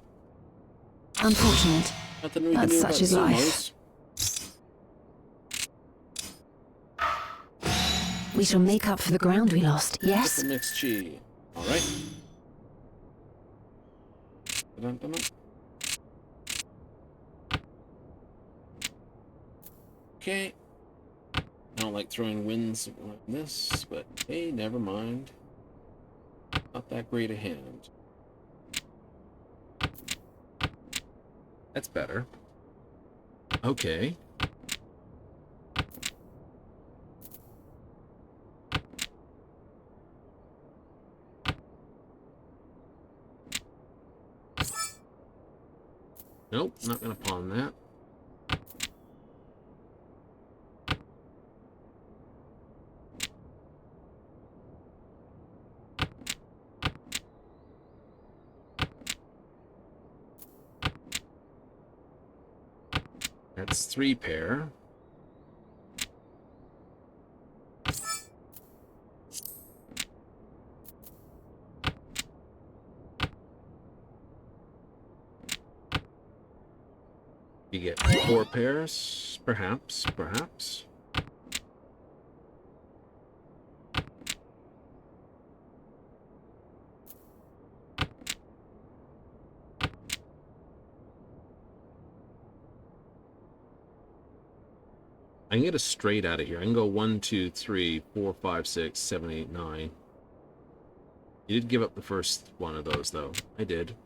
Unfortunate, Nothing we but can do such about is life. sumos. We shall make up for the ground we lost, Get yes? the mixed chi. All right. Dun, dun, dun. Okay. I don't like throwing wins like this, but hey, never mind. Not that great a hand. That's better. Okay. Nope, not gonna pawn that. That's 3 pair. You get 4 pairs, perhaps, perhaps. I can get a straight out of here. I can go 1, 2, 3, 4, 5, 6, 7, 8, 9. You did give up the first one of those, though. I did.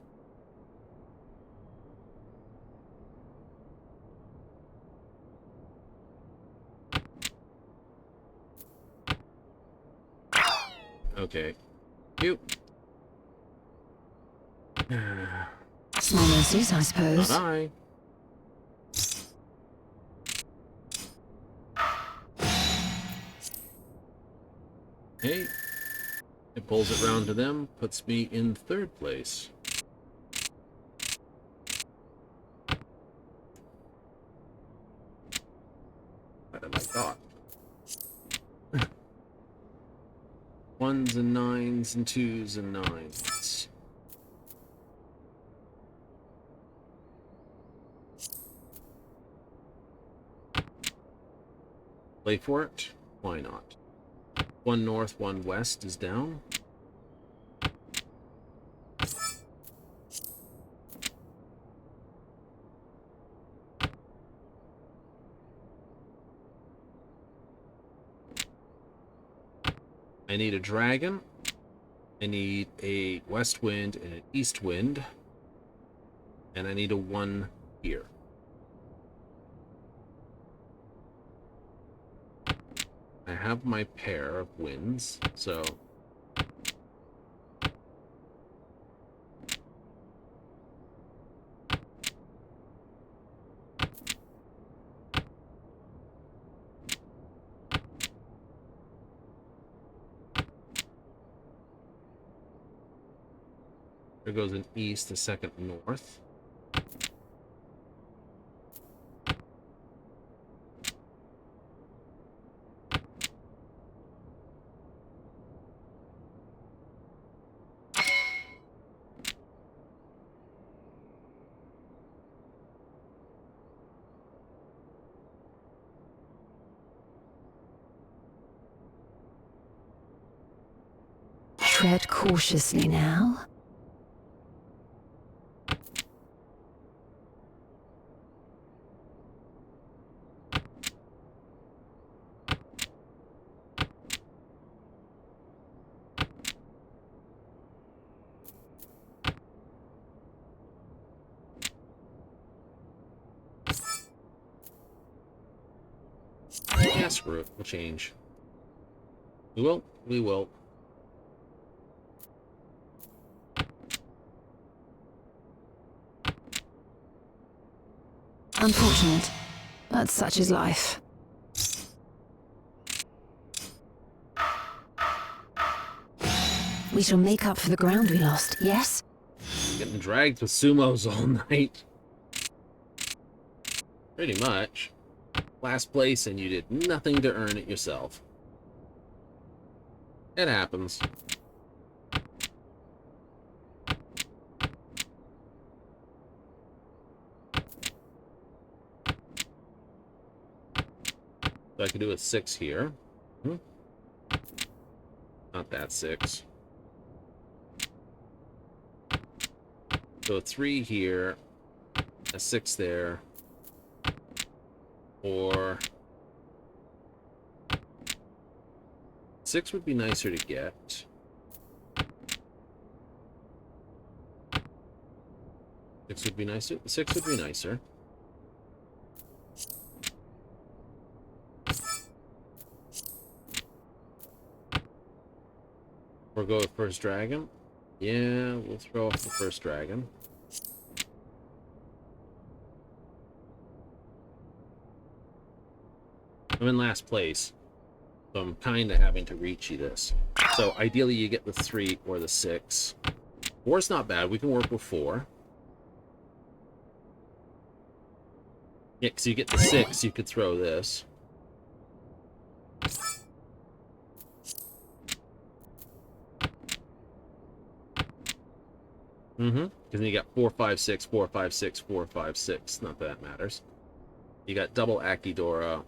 Okay. You. Small mercies, I suppose. Not I. Okay. It pulls it round to them, puts me in 3rd place. Better than I thought. 1s and 9s and 2s and 9s. Play for it? Why not? 1 north, 1 west is down. I need a dragon I need a west wind and an east wind. And I need a 1 here. I have my pair of winds, so... There goes an east, a second north. Tread cautiously now. Yeah, screw it. We'll change. We will. We will. Unfortunate, but such is life. We shall make up for the ground we lost, yes? Getting dragged with sumos all night. Pretty much. Last place and you did nothing to earn it yourself. It happens. So I could do a 6 here. Not that 6. So a 3 here, a 6 there, or 6 would be nicer to get. 6 would be nicer. 6 would be nicer. We'll go with first dragon. Yeah, we'll throw off the first dragon. I'm in last place, so I'm kind of having to reach you this. So ideally you get the 3 or the 6. 4's not bad. We can work with 4. Yeah, because you get the 6, you could throw this. Because then you got 4, 5, 6, 4, 5, 6, 4, 5, 6. Not that matters. You got double Akidora.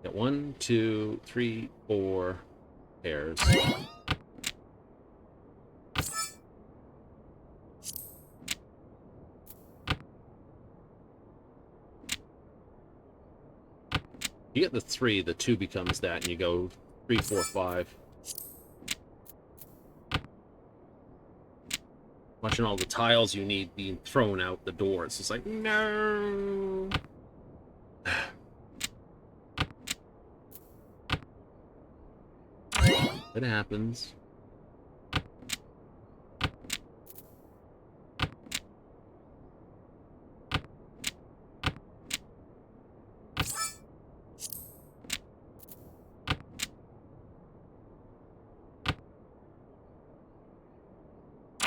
Got 1, 2, 3, 4 pairs. You get the 3, the 2 becomes that, and you go 3, 4, 5. Watching all the tiles you need being thrown out the door. It's just like, no. It happens.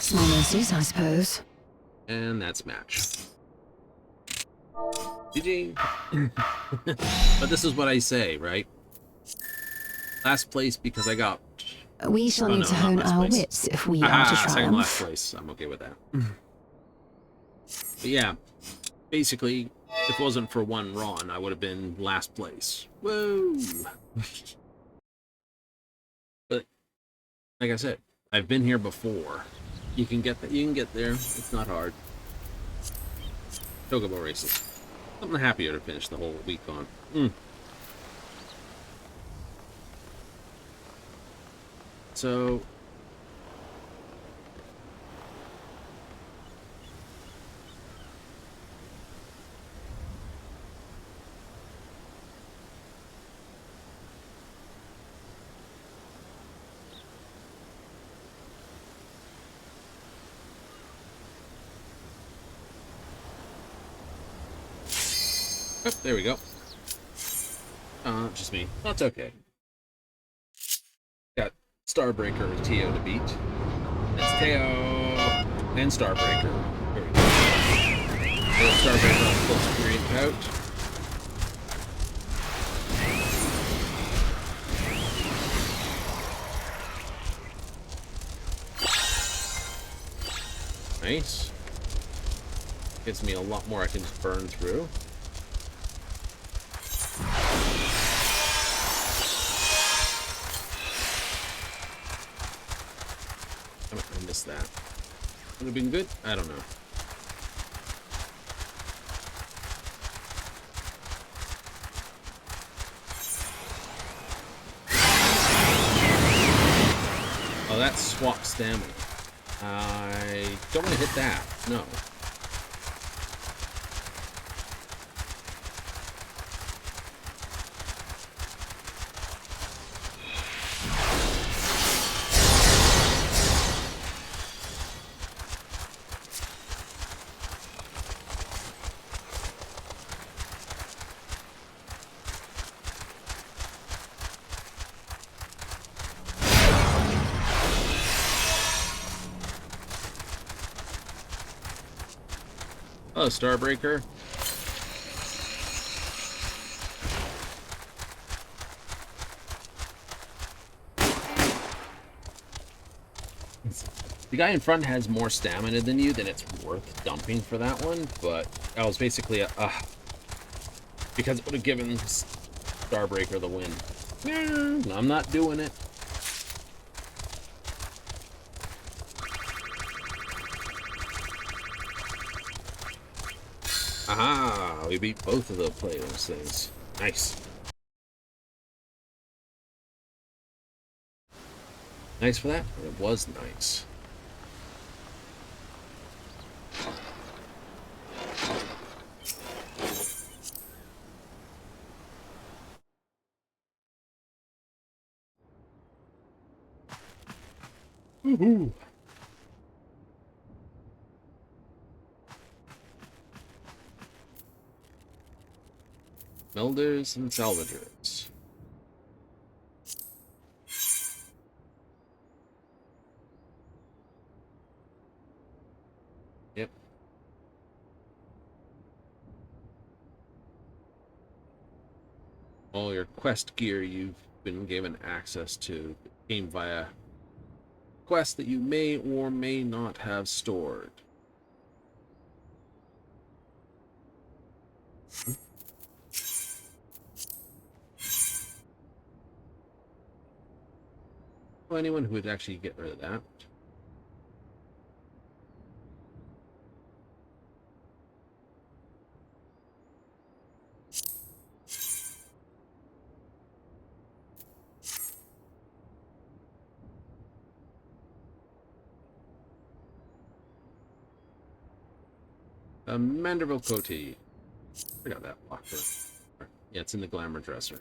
Small mercies, I suppose. And that's match. GG. But this is what I say, right? Last place because I got... We shall need to hone our wits if we are to second last triumph. place. I'm okay with that. But yeah, basically, if it wasn't for one run, I would have been last place. Whoa! But, like I said, I've been here before. You can get that. You can get there. It's not hard. Chocobo races. Something happier to finish the whole week on. So. Oh, there we go. Just me. That's okay. Got Starbreaker and Teo to beat. That's Teo and Starbreaker. There we go. Starbreaker on full screen out. Nice. Gives me a lot more I can just burn through. I missed that. Would have been good? I don't know. Oh, that swaps stamina. I don't want to hit that. No. Oh, Starbreaker. The guy in front has more stamina than you, then it's worth dumping for that one, but that was basically a, because it would have given Starbreaker the win. I'm not doing it. Aha! We beat both of the those things. Nice. Nice for that? It was nice. Woohoo! Melders and salvagers. Yep. All your quest gear you've been given access to came via quests that you may or may not have stored. Well, anyone who would actually get rid of that. Manderville Coty. I got that locked in. Yeah, it's in the glamour dresser.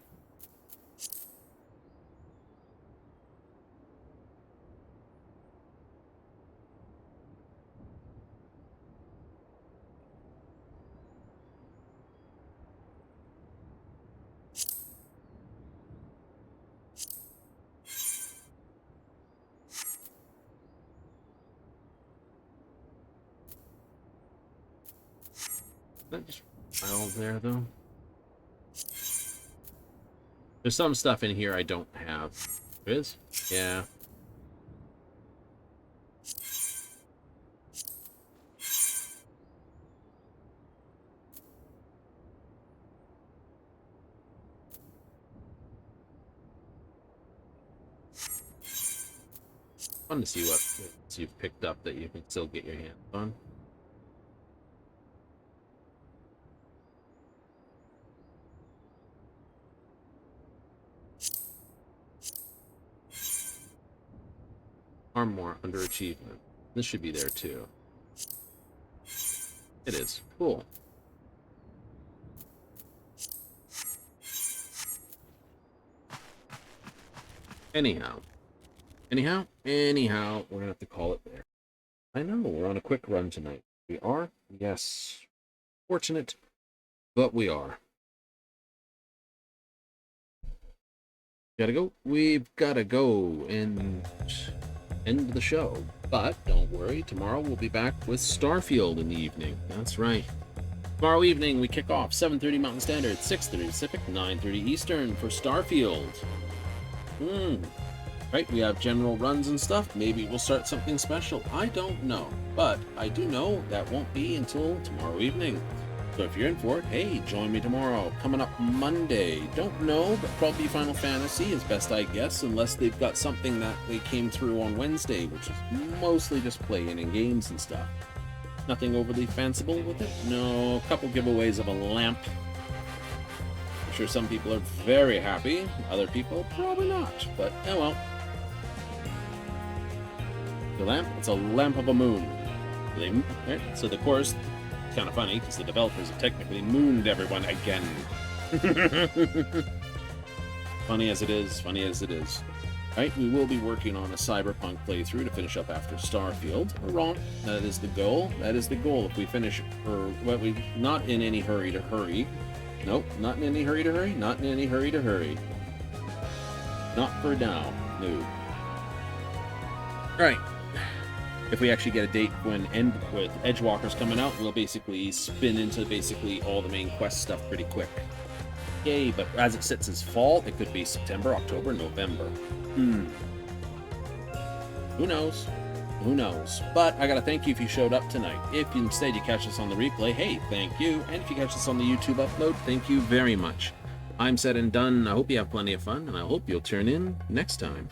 That just file there though. There's some stuff in here I don't have. There is? Yeah. Fun to see what you've picked up that you can still get your hands on. Armor under achievement. This should be there too. It is. Cool. Anyhow, we're gonna have to call it there. I know, we're on a quick run tonight. We are? Yes. Fortunate, but we are. Gotta go. We've gotta go and end the show. But don't worry, tomorrow we'll be back with Starfield in the evening. That's right. Tomorrow evening we kick off 7:30 Mountain Standard, 6:30 Pacific, 9:30 Eastern for Starfield. Right, we have general runs and stuff. Maybe we'll start something special. I don't know. But I do know that won't be until tomorrow evening. So if you're in for it, hey, join me tomorrow. Coming up Monday. Don't know, but probably Final Fantasy is best I guess, unless they've got something that they came through on Wednesday, which is mostly just playing in games and stuff. Nothing overly fanciful with it. No, a couple giveaways of a lamp. I'm sure some people are very happy. Other people, probably not. But, oh well. The lamp? It's a lamp of a moon. Right? So the course, it's kind of funny because the developers have technically mooned everyone again. Funny as it is. Right, we will be working on a Cyberpunk playthrough to finish up after Starfield. We're wrong. That is the goal. If we finish, or well, we not in any hurry to hurry. Nope, not in any hurry to hurry. Not in any hurry to hurry. Not for now. No. All right. If we actually get a date when with Edgewalkers coming out, we'll basically spin into basically all the main quest stuff pretty quick. Yay, but as it sits as fall, it could be September, October, November. Who knows? Who knows? But I gotta thank you if you showed up tonight. If instead you catch us on the replay, hey, thank you. And if you catch us on the YouTube upload, thank you very much. I'm said and done. I hope you have plenty of fun, and I hope you'll turn in next time.